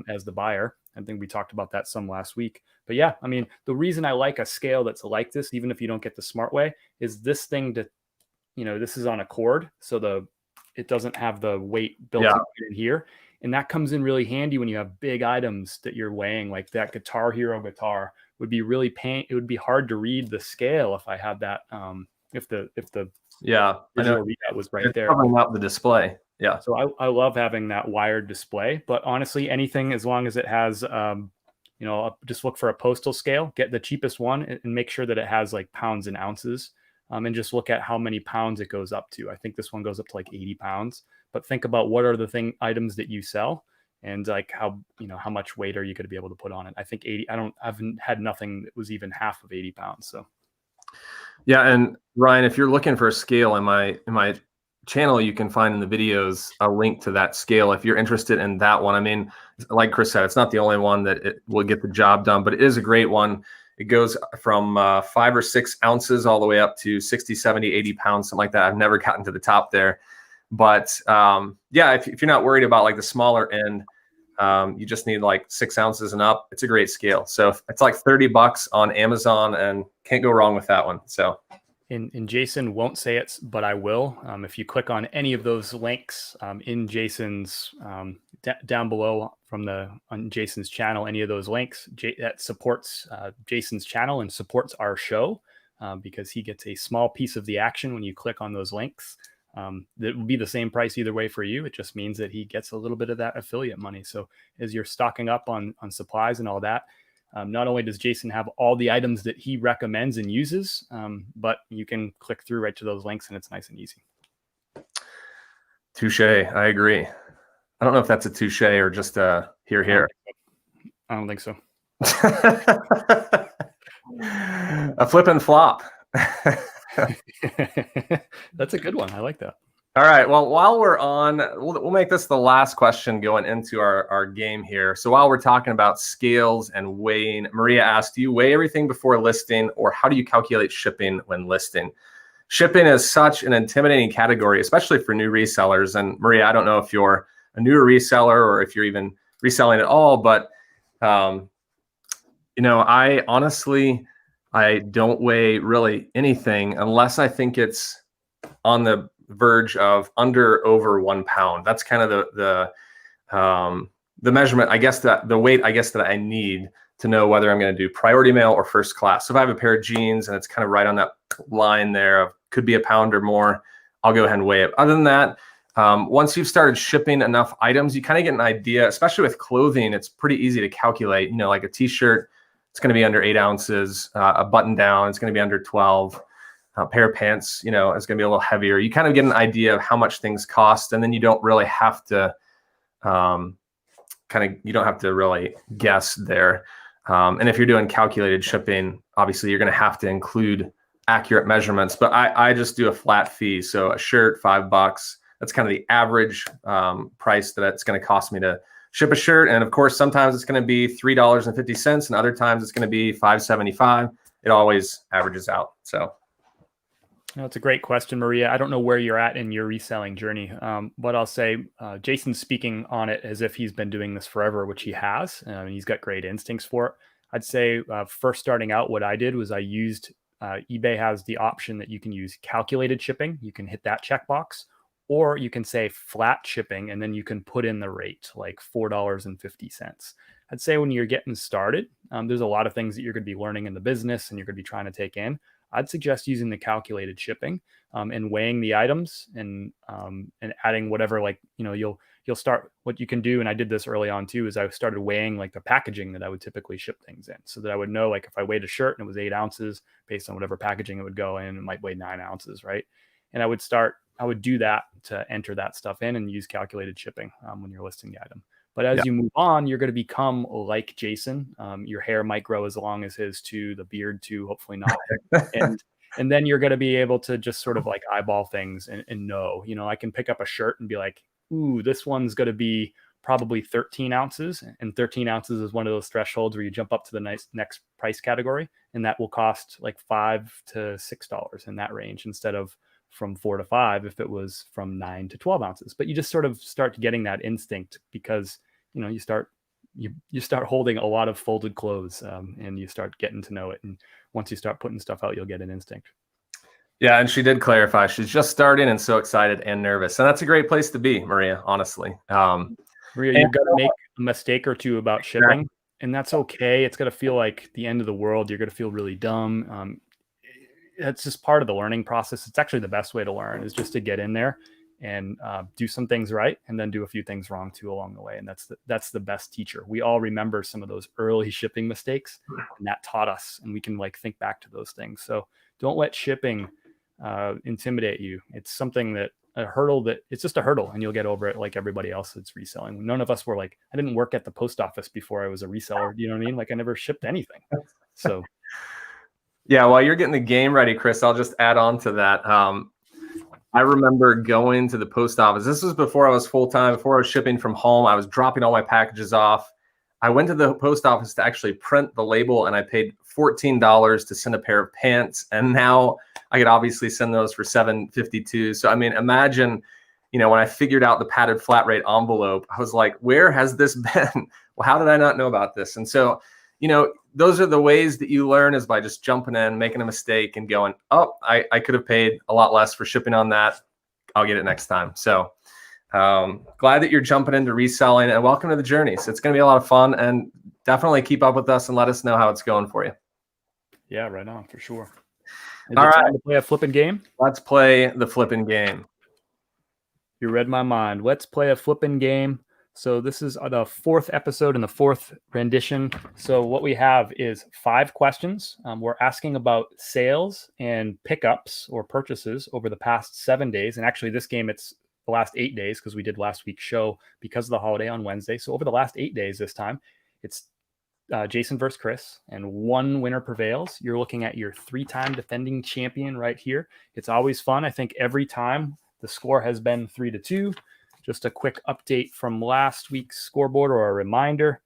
as the buyer? I think we talked about that some last week. But yeah, I mean, the reason I like a scale that's like this, even if you don't get the smart way, is this thing to, this is on a cord. So it doesn't have the weight built in here. And that comes in really handy when you have big items that you're weighing, like that Guitar Hero guitar would be really it would be hard to read the scale if I had that, if the Yeah, I know. Digital readout was right It's there. covering up the display. Yeah. So I love having that wired display, but honestly, anything as long as it has, just look for a postal scale, get the cheapest one, and make sure that it has like pounds and ounces, and just look at how many pounds it goes up to. I think this one goes up to like 80 pounds, but think about what are the items that you sell, and like how much weight are you going to be able to put on it. I think 80. I've had nothing that was even half of 80 pounds. So Yeah, and Ryan, if you're looking for a scale in my channel, you can find in the videos a link to that scale if you're interested in that one. I mean, like Chris said, it's not the only one that it will get the job done, but it is a great one. It goes from 5 or 6 ounces all the way up to 60, 70, 80 pounds, something like that. I've never gotten to the top there. But yeah, if you're not worried about like the smaller end, you just need like 6 ounces and up. It's a great scale. So it's like $30 on Amazon, and can't go wrong with that one. So. And Jason won't say it, but I will. If you click on any of those links in Jason's down below on Jason's channel, any of those links that supports Jason's channel and supports our show, because he gets a small piece of the action when you click on those links. That will be the same price either way for you. It just means that he gets a little bit of that affiliate money. So as you're stocking up on supplies and all that, not only does Jason have all the items that he recommends and uses, but you can click through right to those links and it's nice and easy. Touche. I agree. I don't know if that's a touche or just a here. I don't think so. A flip and flop. That's a good one. I like that. All right. Well, while we're on, we'll make this the last question going into our game here. So while we're talking about scales and weighing, Maria asked, do you weigh everything before listing, or how do you calculate shipping when listing? Shipping is such an intimidating category, especially for new resellers. And Maria, I don't know if you're a newer reseller or if you're even reselling at all, but I honestly, I don't weigh really anything unless I think it's on the verge of over 1 pound. That's kind of the measurement, I guess, that the weight, I guess, that I need to know whether I'm going to do priority mail or first class. So if I have a pair of jeans and it's kind of right on that line there of could be a pound or more, I'll go ahead and weigh it. Other than that, once you've started shipping enough items, you kind of get an idea, especially with clothing. It's pretty easy to calculate, like a t-shirt, it's going to be under 8 ounces, a button down, it's going to be under 12. A pair of pants, is going to be a little heavier. You kind of get an idea of how much things cost, and then you don't really have to really guess there. And if you're doing calculated shipping, obviously you're going to have to include accurate measurements. But I just do a flat fee. So a shirt, $5. That's kind of the average price that it's going to cost me to ship a shirt. And of course, sometimes it's going to be $3.50, and other times it's going to be $5.75. It always averages out. So. That's a great question, Maria. I don't know where you're at in your reselling journey, but I'll say Jason's speaking on it as if he's been doing this forever, which he has. He's got great instincts for it. I'd say first starting out, what I did was I used eBay has the option that you can use calculated shipping. You can hit that checkbox, or you can say flat shipping, and then you can put in the rate like $4.50. I'd say when you're getting started, there's a lot of things that you're going to be learning in the business and you're going to be trying to take in. I'd suggest using the calculated shipping and weighing the items and adding whatever, you'll start. What you can do, and I did this early on too, is I started weighing like the packaging that I would typically ship things in, so that I would know, like, if I weighed a shirt and it was 8 ounces, based on whatever packaging it would go in, it might weigh 9 ounces, right? And I would do that to enter that stuff in and use calculated shipping when you're listing the item. But as you move on, you're going to become like Jason. Your hair might grow as long as his too, the beard too, hopefully not. And then you're going to be able to just sort of like eyeball things and know, I can pick up a shirt and be like, ooh, this one's going to be probably 13 ounces. And 13 ounces is one of those thresholds where you jump up to the next price category. And that will cost like $5 to $6 in that range, instead of from 4 to 5 if it was from 9 to 12 ounces. But you just sort of start getting that instinct, because you start holding a lot of folded clothes, and you start getting to know it. And once you start putting stuff out, you'll get an instinct. Yeah, and she did clarify she's just starting and so excited and nervous, and that's a great place to be, Maria. Honestly, Maria, you're gonna make a mistake or two about shipping, and that's okay. It's gonna feel like the end of the world. You're gonna feel really dumb. that's just part of the learning process. It's actually the best way to learn, is just to get in there and do some things right, and then do a few things wrong too along the way. And that's the best teacher. We all remember some of those early shipping mistakes, and that taught us, and we can like think back to those things. So don't let shipping intimidate you. It's something that it's just a hurdle, and you'll get over it like everybody else that's reselling. None of us were like, I didn't work at the post office before I was a reseller. You know what I mean? Like I never shipped anything. So yeah, while you're getting the game ready, Chris, I'll just add on to that. I remember going to the post office. This was before I was full-time, before I was shipping from home. I was dropping all my packages off. I went to the post office to actually print the label, and I paid $14 to send a pair of pants. And now I could obviously send those for $7.52. So, I mean, imagine, when I figured out the padded flat rate envelope, I was like, where has this been? Well, how did I not know about this? And so, those are the ways that you learn, is by just jumping in, making a mistake, and going, oh, I could have paid a lot less for shipping on that. I'll get it next time. So glad that you're jumping into reselling, and welcome to the journey. So it's going to be a lot of fun, and definitely keep up with us and let us know how it's going for you. Yeah, right on, for sure. All right. Time to play a flipping game? Let's play the flipping game. You read my mind. Let's play a flipping game. So this is the fourth episode and the fourth rendition. So what we have is 5 questions. We're asking about sales and pickups or purchases over the past 7 days. And actually this game, it's the last 8 days, because we did last week's show because of the holiday on Wednesday. So over the last 8 days this time, it's Jason versus Chris, and one winner prevails. You're looking at your 3-time defending champion right here. It's always fun. I think every time the score has been 3-2. Just a quick update from last week's scoreboard, or a reminder.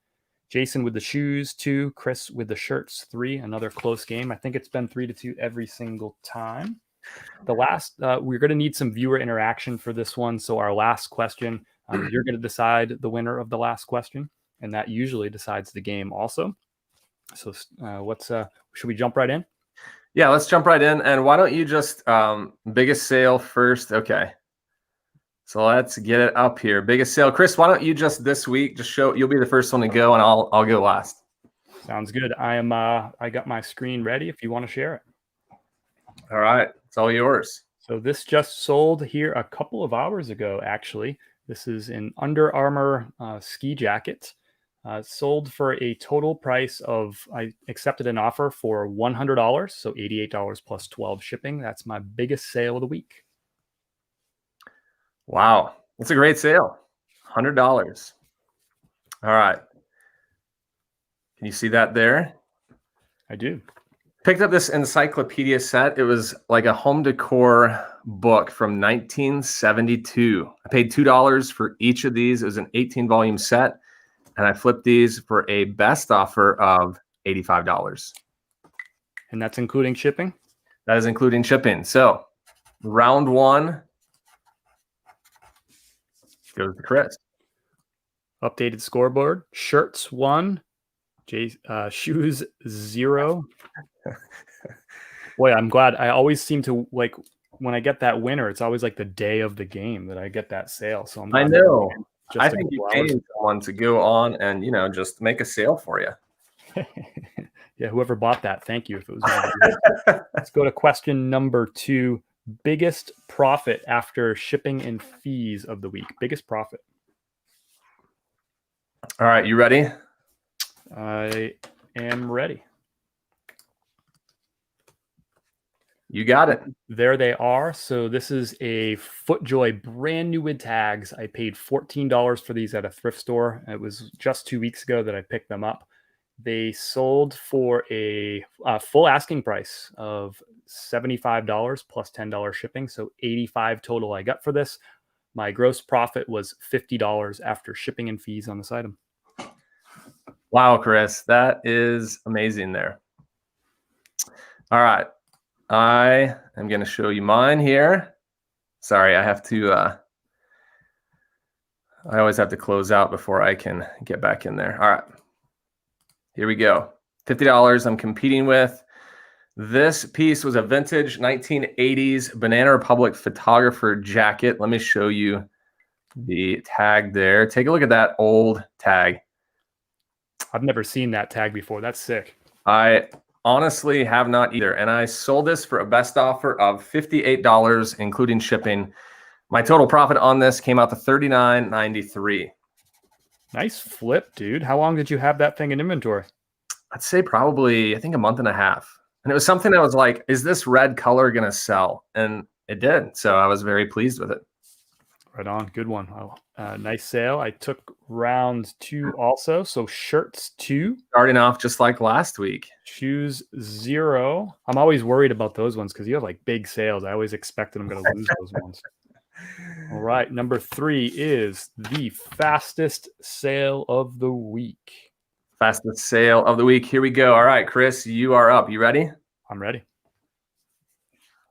Jason with the shoes 2, Chris with the shirts 3. Another close game. I think it's been 3-2 every single time. The last, we're going to need some viewer interaction for this one. So our last question, you're going to decide the winner of the last question, and that usually decides the game also. So should we jump right in? Yeah, let's jump right in. And why don't you just biggest sale first? Okay. So let's get it up here. Biggest sale. Chris, why don't you just this week just show, you'll be the first one to go, and I'll go last. Sounds good. I got my screen ready if you want to share it. All right. It's all yours. So this just sold here a couple of hours ago, actually. This is an Under Armour ski jacket. Sold for a total price of, I accepted an offer for $100, so $88 plus 12 shipping. That's my biggest sale of the week. Wow. That's a great sale. $100. All right. Can you see that there? I do. Picked up this encyclopedia set. It was like a home decor book from 1972. I paid $2 for each of these. It was an 18-volume set, and I flipped these for a best offer of $85. And that's including shipping? That is including shipping. So round 1 goes to Chris. Updated scoreboard. Shirts 1, shoes 0. Boy, I'm glad. I always seem to, like, when I get that winner, it's always like the day of the game that I get that sale. So I know. I think you paid someone to go on and, just make a sale for you. Yeah, whoever bought that, thank you. If it was Let's go to question number 2. Biggest profit after shipping and fees of the week. Biggest profit. All right, you ready? I am ready. You got it. There they are. So this is a FootJoy, brand new with tags. I paid $14 for these at a thrift store. It was just 2 weeks ago that I picked them up. They sold for a full asking price of $75 plus $10 shipping. So $85 total I got for this. My gross profit was $50 after shipping and fees on this item. Wow, Chris, that is amazing there. All right. I am going to show you mine here. Sorry, I have to, I always have to close out before I can get back in there. All right. Here we go. $50 I'm competing with. This piece was a vintage 1980s Banana Republic photographer jacket. Let me show you the tag there. Take a look at that old tag. I've never seen that tag before. That's sick. I Honestly, have not either. And I sold this for a best offer of $58, including shipping. My total profit on this came out to $39.93. Nice flip, dude. How long did you have that thing in inventory? I'd say probably, I think, a month and a half. And it was something I was like, is this red color going to sell? And it did. So I was very pleased with it. Right on. Good one. Oh, nice sale. I took round 2 also. So shirts 2. Starting off just like last week. Shoes 0. I'm always worried about those ones because you have like big sales. I always expect that I'm going to lose those ones. All right. Number 3 is the fastest sale of the week. Fastest sale of the week. Here we go. All right, Chris, you are up. You ready? I'm ready.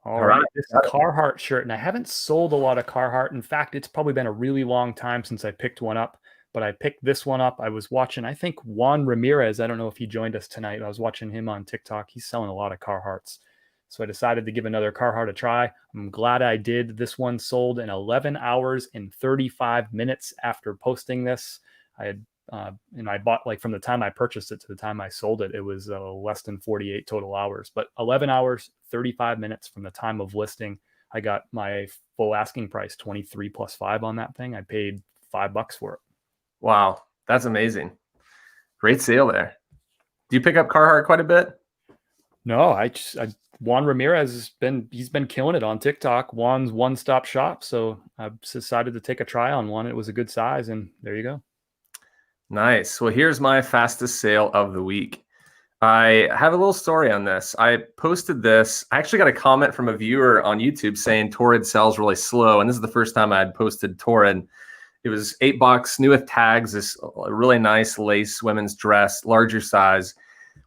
All right. This is Carhartt shirt, and I haven't sold a lot of Carhartt. In fact, it's probably been a really long time since I picked one up, but I picked this one up. I was watching, I think, Juan Ramirez. I don't know if he joined us tonight. I was watching him on TikTok. He's selling a lot of Carhartts. So I decided to give another Carhartt a try. I'm glad I did. This one sold in 11 hours and 35 minutes after posting this. I had and I bought, like, from the time I purchased it to the time I sold it, it was less than 48 total hours, but 11 hours, 35 minutes from the time of listing. I got my full asking price, 23 plus 5 on that thing. I paid $5 for it. Wow. That's amazing. Great sale there. Do you pick up Carhartt quite a bit? No, Juan Ramirez he's been killing it on TikTok. Juan's one-stop shop. So I decided to take a try on one. It was a good size, and there you go. Nice. Well, here's my fastest sale of the week. I have a little story on this. I posted this. I actually got a comment from a viewer on YouTube saying Torrid sells really slow. And this is the first time I had posted Torrid. It was $8, new with tags, this really nice lace women's dress, larger size.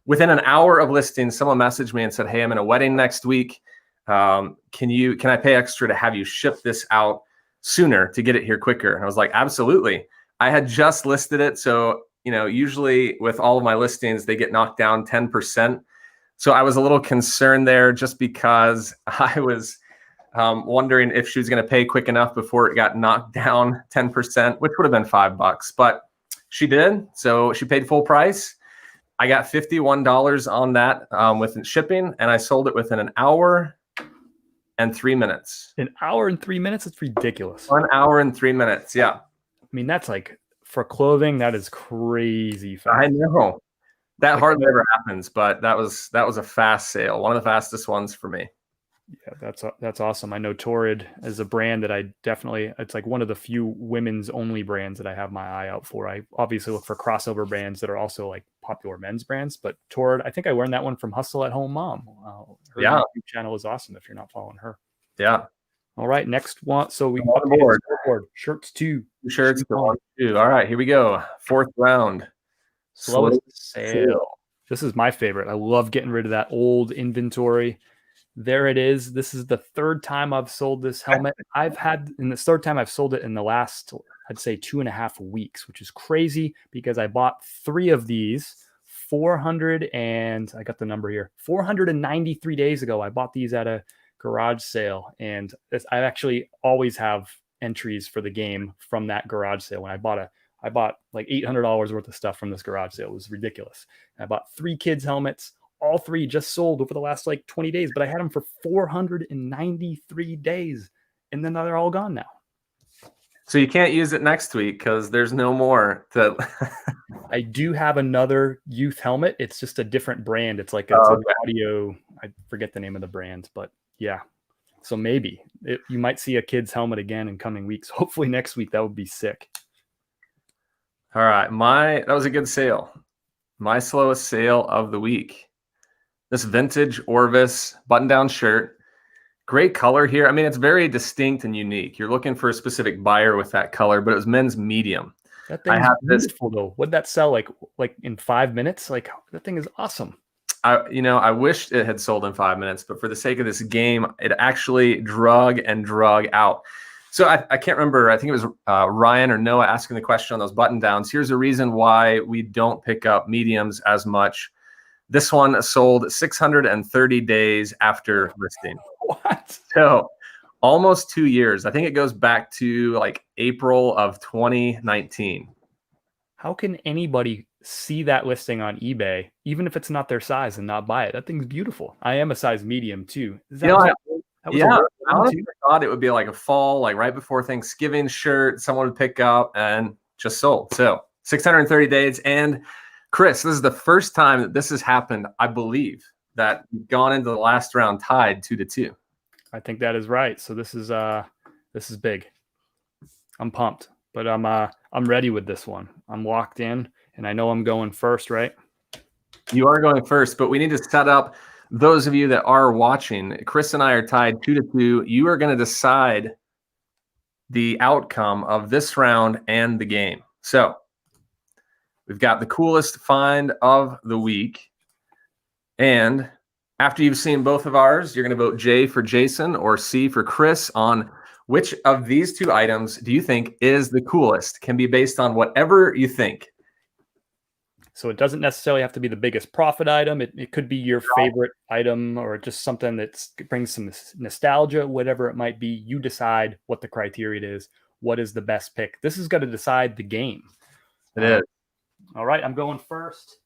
Within an hour of listing, someone messaged me and said, hey, I'm in a wedding next week. Can I pay extra to have you ship this out sooner to get it here quicker? And I was like, absolutely. I had just listed it. So, usually with all of my listings, they get knocked down 10%. So I was a little concerned there just because I was wondering if she was going to pay quick enough before it got knocked down 10%, which would have been $5. But she did. So she paid full price. I got $51 on that with shipping, and I sold it within an hour and 3 minutes. An hour and 3 minutes? It's ridiculous. 1 hour and 3 minutes. Yeah. I mean, that's like, for clothing, that is crazy fast. I know. That hardly ever happens, but that was a fast sale. One of the fastest ones for me. Yeah, that's awesome. I know Torrid is a brand that it's like one of the few women's only brands that I have my eye out for. I obviously look for crossover brands that are also like popular men's brands, but Torrid, I think I learned that one from Hustle at Home Mom. Her YouTube channel is awesome if you're not following her. Yeah. All right, next one. So we board. Shirts 2. Shirts 2. All right, here we go. 4th round. Slowest sale. This is my favorite. I love getting rid of that old inventory. There it is. This is the 3rd time I've sold this helmet. The 3rd time I've sold it in the last, I'd say, 2.5 weeks, which is crazy because I bought 3 of these. 400 and I got the number here. 493 days ago, I bought these at a garage sale, and I actually always have entries for the game from that garage sale. When I bought like $800 worth of stuff from this garage sale. It was ridiculous. And I bought 3 kids helmets. All 3 just sold over the last like 20 days, but I had them for 493 days, and then they're all gone now. So you can't use it next week because there's no more to. I do have another youth helmet. It's just a different brand. It's like an audio. I forget the name of the brand, but yeah. So maybe you might see a kid's helmet again in coming weeks. Hopefully next week. That would be sick. All right. That was a good sale. My slowest sale of the week. This vintage Orvis button-down shirt. Great color here. I mean, it's very distinct and unique. You're looking for a specific buyer with that color, but it was men's medium. That thing is beautiful, though. What'd that sell like in 5 minutes? Like, that thing is awesome. I wish it had sold in 5 minutes, but for the sake of this game, it actually drug out. So I can't remember. I think it was Ryan or Noah asking the question on those button downs. Here's a reason why we don't pick up mediums as much. This one sold 630 days after listing. What? So almost 2 years. I think it goes back to like April of 2019. How can anybody see that listing on eBay, even if it's not their size, and not buy it. That thing's beautiful. I am a size medium too. I honestly thought it would be like a fall, like right before Thanksgiving shirt someone would pick up, and just sold. So 630 days. And Chris, this is the first time that this has happened, I believe, that we've gone into the last round tied 2-2. I think that is right. So this is big. I'm pumped, but I'm ready with this one. I'm locked in, and I know I'm going first, right? You are going first, but we need to set up those of you that are watching. Chris and I are tied 2-2. You are going to decide the outcome of this round and the game. So we've got the coolest find of the week. And after you've seen both of ours, you're going to vote J for Jason or C for Chris on which of these two items do you think is the coolest. Can be based on whatever you think. So it doesn't necessarily have to be the biggest profit item. It could be your favorite item, or just something that brings some nostalgia, whatever it might be. You decide what the criteria is. What is the best pick? This is going to decide the game. It is. All right, I'm going first.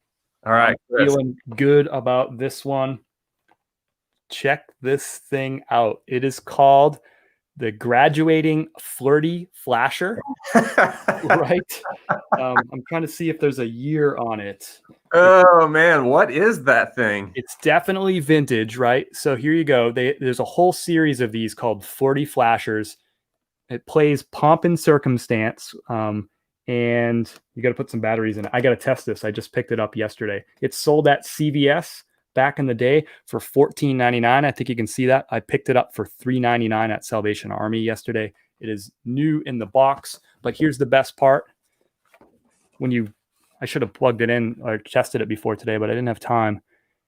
All right. I'm feeling good about this one. Check this thing out. It is called the Graduating Flirty Flasher. Right. I'm trying to see if there's a year on it. Oh man, what is that thing? It's definitely vintage, right? So here you go. There's a whole series of these called Flirty Flashers. It plays Pomp and Circumstance, and you got to put some batteries in it. I got to test this. I just picked it up yesterday. It's sold at CVS back in the day for $14.99. I think you can see that. I picked it up for $3.99 at Salvation Army yesterday. It is new in the box, but here's the best part. I should have plugged it in or tested it before today, but I didn't have time.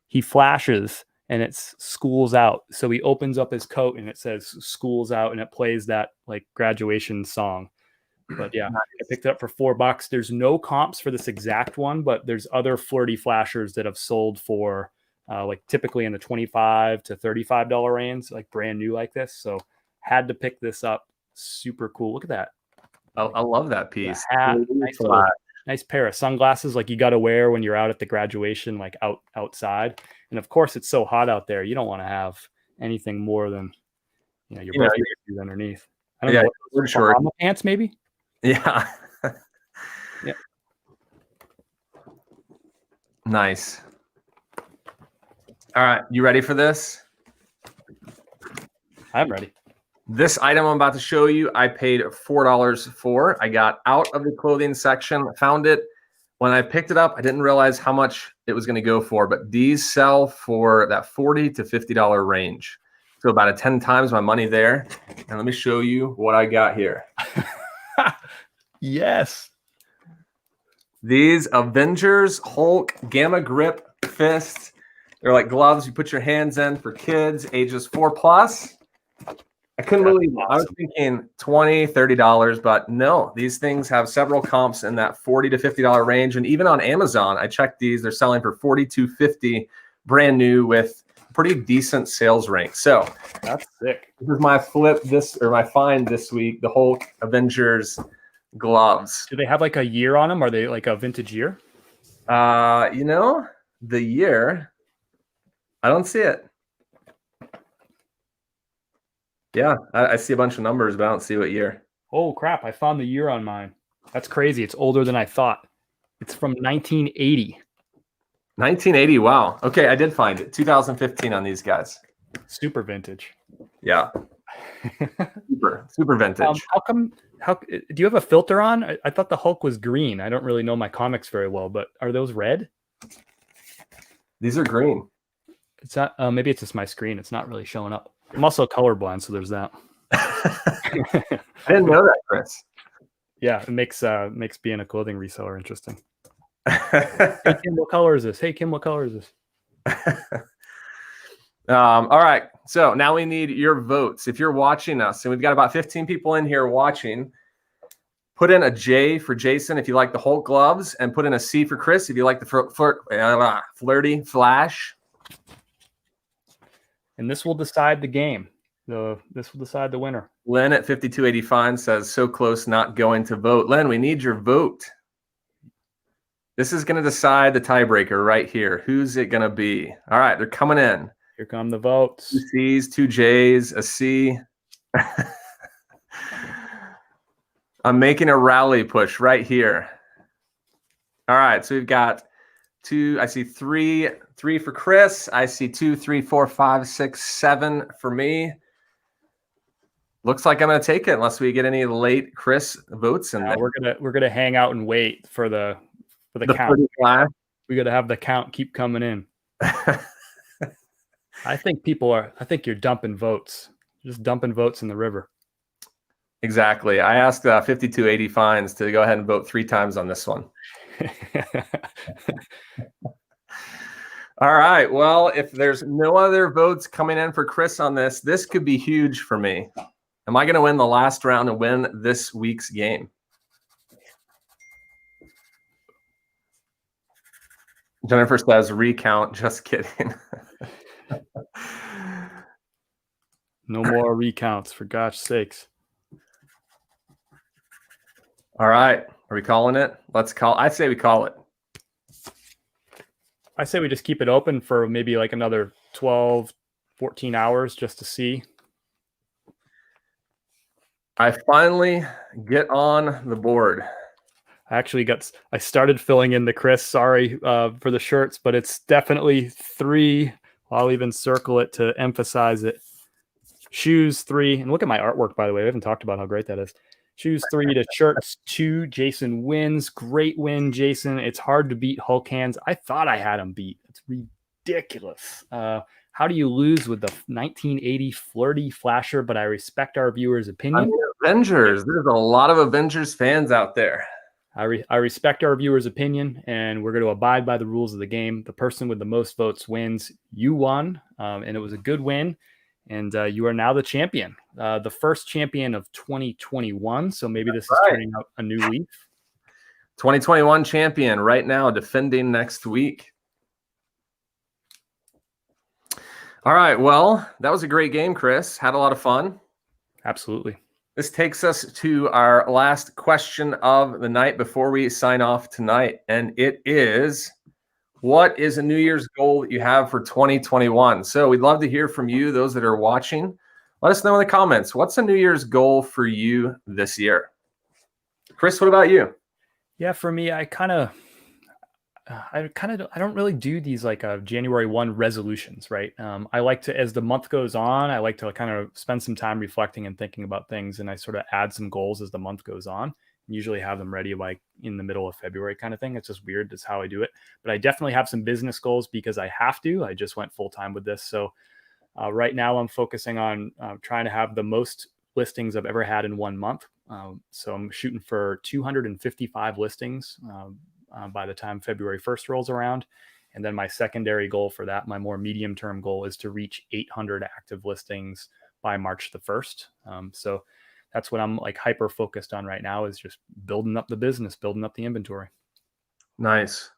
He flashes and it's school's out. So he opens up his coat and it says school's out, and it plays that like graduation song. But yeah, I picked it up for $4. There's no comps for this exact one, but there's other flirty flashers that have sold for like typically in the $25 to $35 range, like brand new like this. So had to pick this up. Super cool. Look at that. I love that piece. Hat, nice pair of sunglasses like you got to wear when you're out at the graduation, like outside. And of course, it's so hot out there. You don't want to have anything more than your birthday shoes underneath. I don't know. What, short pants, maybe. Yeah. Yeah. Nice. All right, you ready for this? I'm ready. This item I'm about to show you, I paid $4 for. I got out of the clothing section, found it. When I picked it up, I didn't realize how much it was going to go for, but these sell for that $40 to $50 range. So about a 10 times my money there. And let me show you what I got here. Yes. These Avengers Hulk Gamma Grip Fist. They're like gloves you put your hands in for kids ages 4+. I couldn't believe it. I was thinking $20, $30, but no, these things have several comps in that $40 to $50 range. And even on Amazon, I checked these, they're selling for $42.50 brand new with pretty decent sales rank. So that's sick. This is my my find this week, the Hulk Avengers gloves. Do they have like a year on them? Are they like a vintage year? The year, I don't see it. Yeah, I see a bunch of numbers, but I don't see what year. Oh, crap. I found the year on mine. That's crazy. It's older than I thought. It's from 1980. 1980. Wow. Okay, I did find it. 2015 on these guys. Super vintage. Yeah. Super vintage. How do you have a filter on? I thought the Hulk was green. I don't really know my comics very well, but are those red? These are green. It's not. Maybe it's just my screen. It's not really showing up. I'm also colorblind, so there's that. I didn't know that, Chris. Yeah, it makes being a clothing reseller interesting. Hey Kim, what color is this? Hey Kim, what color is this? All right, so now we need your votes. If you're watching us, and we've got about 15 people in here watching, put in a J for Jason if you like the Hulk gloves, and put in a C for Chris if you like the flirty flash. And this will decide the game. This will decide the winner. Len at 5285 says, so close, not going to vote. Len, we need your vote. This is going to decide the tiebreaker right here. Who's it going to be? All right, they're coming in. Here come the votes. 2 C's, 2 J's, a C. I'm making a rally push right here. All right, so we've got 2. I see 3 for Chris. I see 2, 3, 4, 5, 6, 7 for me. Looks like I'm going to take it unless we get any late Chris votes in there. We're gonna hang out and wait for the count. We got to have the count keep coming in. I think you're dumping votes. Just dumping votes in the river. Exactly. I asked 5280 Fines to go ahead and vote 3 times on this one. All right. Well, if there's no other votes coming in for Chris on this could be huge for me. Am I going to win the last round and win this week's game? Jennifer says recount. Just kidding. No more recounts, for gosh sakes. All right. Are we calling it? I say we call it. I say we just keep it open for maybe like another 12, 14 hours just to see. I finally get on the board. I started filling in the Chris, sorry for the shirts, but it's definitely 3. I'll even circle it to emphasize it. Shoes 3, and look at my artwork, by the way. We haven't talked about how great that is. Shoes 3 to shirts 2. Jason wins. Great win, Jason. It's hard to beat Hulk hands. I thought I had him beat. It's ridiculous. How do you lose with the 1980 flirty flasher? But I respect our viewers' opinion. Avengers. There's a lot of Avengers fans out there. I respect our viewers' opinion, and we're going to abide by the rules of the game. The person with the most votes wins. You won, and it was a good win. And you are now the champion, the first champion of 2021. So maybe this is turning out a new leaf. 2021 champion right now, defending next week. All right. Well, that was a great game, Chris. Had a lot of fun. Absolutely. This takes us to our last question of the night before we sign off tonight. And it is, what is a New Year's goal that you have for 2021? So we'd love to hear from you, those that are watching. Let us know in the comments. What's a New Year's goal for you this year? Chris, what about you? Yeah, for me, I don't really do these like January 1 resolutions, right? I like to, as the month goes on, I like to kind of spend some time reflecting and thinking about things, and I sort of add some goals as the month goes on. Usually have them ready like in the middle of February kind of thing. It's just weird. That's how I do it. But I definitely have some business goals because I have to. I just went full time with this. So right now I'm focusing on trying to have the most listings I've ever had in 1 month. So I'm shooting for 255 listings by the time February 1st rolls around. And then my secondary goal for that, my more medium term goal, is to reach 800 active listings by March the 1st. So that's what I'm like hyper focused on right now, is just building up the business, building up the inventory. Nice.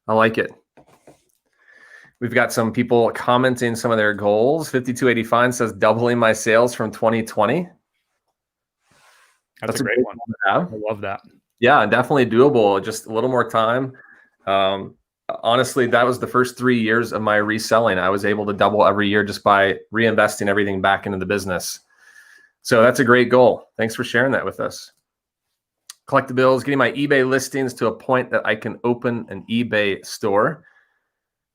I like it. We've got some people commenting some of their goals. 5285 says doubling my sales from 2020. That's a great one. I love that. Yeah, definitely doable. Just a little more time. Honestly, that was the first 3 years of my reselling. I was able to double every year just by reinvesting everything back into the business. So that's a great goal. Thanks for sharing that with us. Collectibles, getting my eBay listings to a point that I can open an eBay store.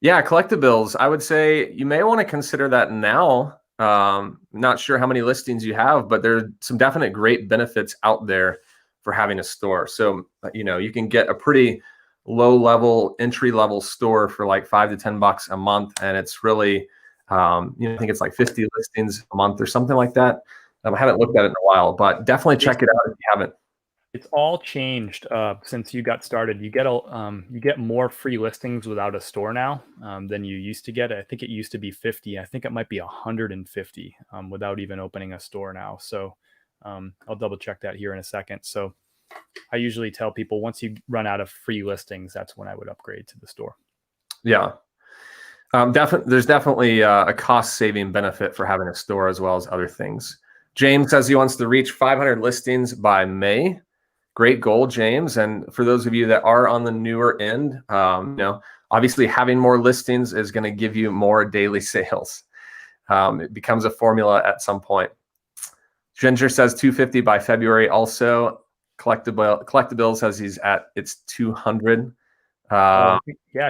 Yeah, collectibles, I would say you may want to consider that now. Not sure how many listings you have, but there are some definite great benefits out there for having a store. So, you can get a pretty low level, entry level store for like $5 to $10 a month. And it's really, I think it's like 50 listings a month or something like that. I haven't looked at it in a while, but definitely check it out if you haven't. It's all changed since you got started. You get more free listings without a store now than you used to get. I think it used to be 50. I think it might be 150 without even opening a store now. So I'll double check that here in a second. So I usually tell people once you run out of free listings, that's when I would upgrade to the store. Yeah. There's definitely a cost saving benefit for having a store as well as other things. James says he wants to reach 500 listings by May. Great goal, James. And for those of you that are on the newer end, obviously having more listings is going to give you more daily sales. It becomes a formula at some point. Ginger says 250 by February. Also, Collectible says he's at it's 200. I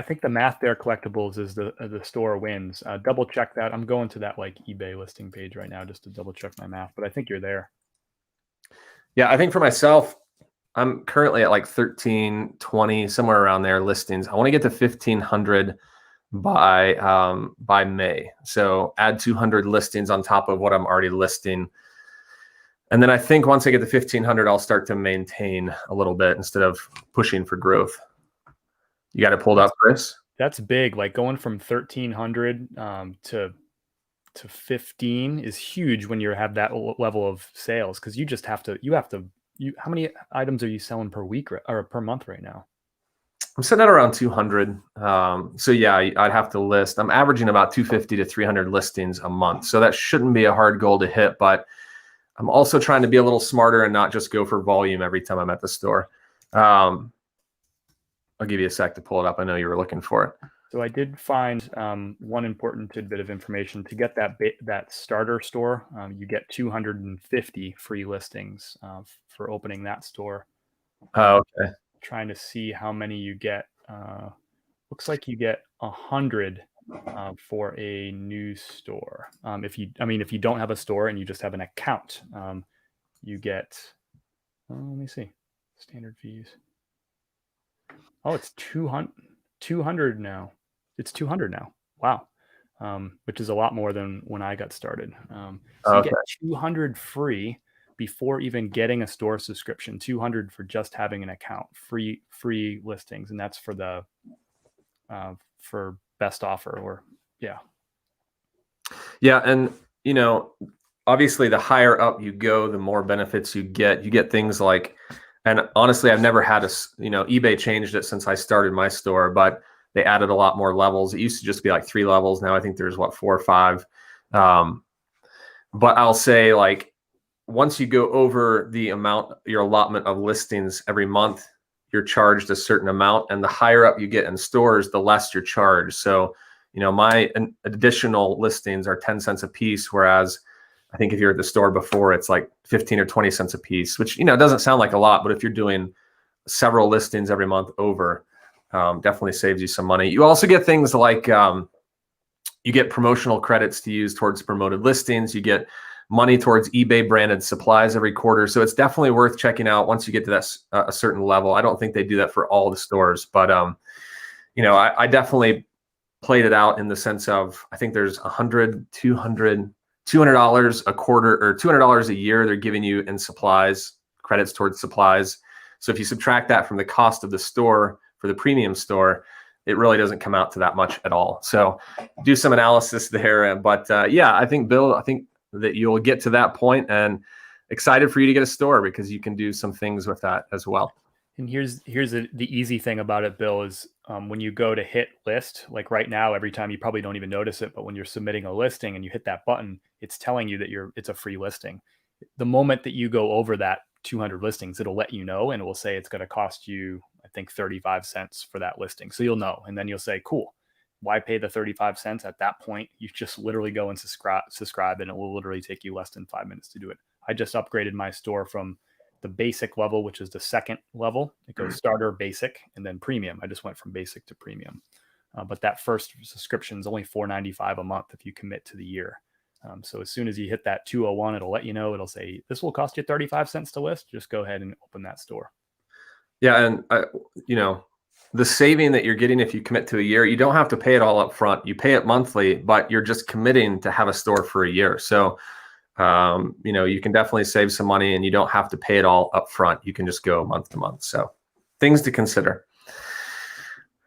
think the math there, Collectibles, is the store wins. Double check that. I'm going to that like eBay listing page right now just to double check my math, but I think you're there. Yeah, I think for myself, I'm currently at like 13, 20, somewhere around there listings. I want to get to 1,500 by May. So add 200 listings on top of what I'm already listing. And then I think once I get to 1,500, I'll start to maintain a little bit instead of pushing for growth. You got it pulled up, Chris? That's big. Like going from 1,300 to 15 is huge when you have that level of sales, because you just have to, how many items are you selling per week or per month right now? I'm sitting at around 200. So yeah, I'd have to list. I'm averaging about 250 to 300 listings a month. So that shouldn't be a hard goal to hit, but I'm also trying to be a little smarter and not just go for volume every time I'm at the store. I'll give you a sec to pull it up. I know you were looking for it. So I did find one important tidbit of information. To get that starter store, you get 250 free listings for opening that store. Oh, okay. Trying to see how many you get. Looks like you get 100 for a new store. If you don't have a store and you just have an account, you get. Let me see. Standard fees. Oh, it's 200 now. It's 200 now. Wow. Which is a lot more than when I got started. So you get 200 free before even getting a store subscription, 200 for just having an account, free listings. And that's for the, for best offer or yeah. Yeah. And, obviously the higher up you go, the more benefits you get. You get things like, and honestly, I've never had eBay changed it since I started my store, but they added a lot more levels. It used to just be like 3 levels. Now I think there's 4 or 5. But I'll say, like, once you go over the amount, your allotment of listings every month, you're charged a certain amount, and the higher up you get in stores, the less you're charged. So, my additional listings are 10 cents a piece, whereas I think if you're at the store before, it's like 15 or 20 cents a piece, which, doesn't sound like a lot, but if you're doing several listings every month over, definitely saves you some money. You also get things like you get promotional credits to use towards promoted listings. You get money towards eBay branded supplies every quarter. So it's definitely worth checking out once you get to that a certain level. I don't think they do that for all the stores, but I definitely played it out in the sense of, I think there's $100, $200 a quarter or $200 a year they're giving you in supplies, credits towards supplies. So if you subtract that from the cost of the store for the premium store, it really doesn't come out to that much at all. So do some analysis there. But yeah, I think, Bill, that you'll get to that point, and excited for you to get a store because you can do some things with that as well. And here's the easy thing about it, Bill, is when you go to hit list, like right now, every time you probably don't even notice it, but when you're submitting a listing and you hit that button, it's telling you that it's a free listing. The moment that you go over that 200 listings, it'll let you know, and it will say it's going to cost you, I think, 35 cents for that listing. So you'll know, and then you'll say, cool, why pay the 35 cents? At that point, you just literally go and subscribe, and it will literally take you less than 5 minutes to do it. I just upgraded my store from the basic level, which is the second level. It goes starter, basic, and then premium. I just went from basic to premium. But that first subscription is only $4.95 a month if you commit to the year. So as soon as you hit that 201, it'll let you know. It'll say, this will cost you 35 cents to list. Just go ahead and open that store. Yeah. And, the saving that you're getting if you commit to a year, you don't have to pay it all up front. You pay it monthly, but you're just committing to have a store for a year. So, you can definitely save some money, and you don't have to pay it all up front. You can just go month to month. So things to consider.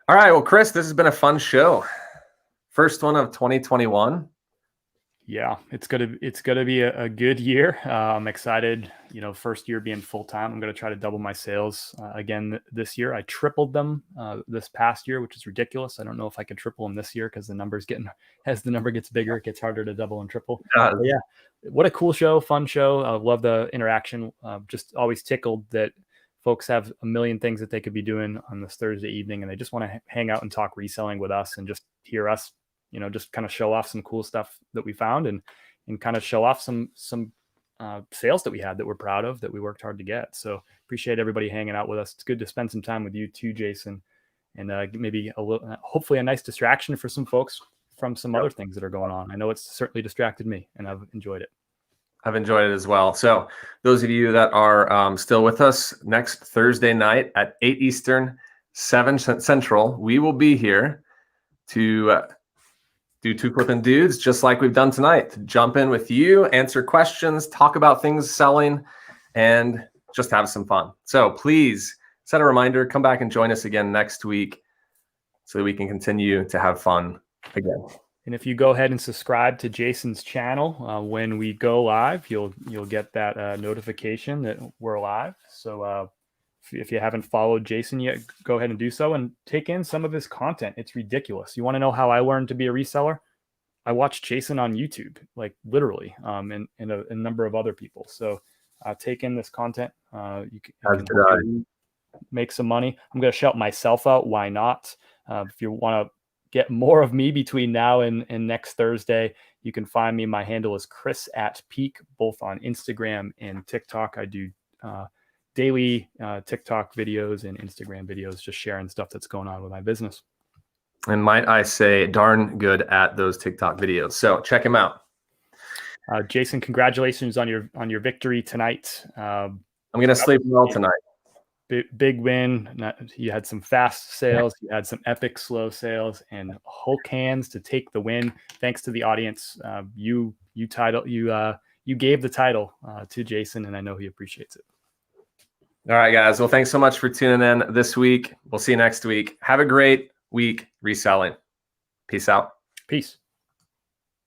All right. Well, Chris, this has been a fun show. First one of 2021. Yeah, it's gonna be a good year. I'm excited. First year being full time, I'm gonna try to double my sales again this year. I tripled them this past year, which is ridiculous. I don't know if I can triple them this year because as the number gets bigger, it gets harder to double and triple. But yeah, what a cool show, fun show. I love the interaction. Just always tickled that folks have a million things that they could be doing on this Thursday evening, and they just want to hang out and talk reselling with us and just hear us, just kind of show off some cool stuff that we found and kind of show off some sales that we had that we're proud of, that we worked hard to get. So appreciate everybody hanging out with us. It's good to spend some time with you too, Jason, and maybe hopefully a nice distraction for some folks from some other things that are going on. I know it's certainly distracted me, and I've enjoyed it. I've enjoyed it as well. So those of you that are still with us, next Thursday night at 8 Eastern, 7 Central, we will be here to do Two Flippin' Dudes just like we've done tonight, to jump in with you, answer questions, talk about things selling, and just have some fun. So please set a reminder, come back and join us again next week so that we can continue to have fun again. And if you go ahead and subscribe to Jason's channel, when we go live, you'll get that notification that we're live. So if you haven't followed Jason yet, go ahead and do so and take in some of his content. It's ridiculous. You want to know how I learned to be a reseller? I watched Jason on YouTube, like literally, and a number of other people. So take in this content. You can make some money. I'm going to shout myself out. Why not? If you want to get more of me between now and next Thursday, you can find me. My handle is Chris@Peak, both on Instagram and TikTok. I do daily TikTok videos and Instagram videos, just sharing stuff that's going on with my business. And might I say, darn good at those TikTok videos. So check him out. Jason, congratulations on your victory tonight. I'm going to sleep well tonight. Big win. You had some fast sales, you had some epic slow sales, and Hulk hands to take the win. Thanks to the audience. You gave the title to Jason, and I know he appreciates it. All right, guys. Well, thanks so much for tuning in this week. We'll see you next week. Have a great week reselling. Peace out. Peace.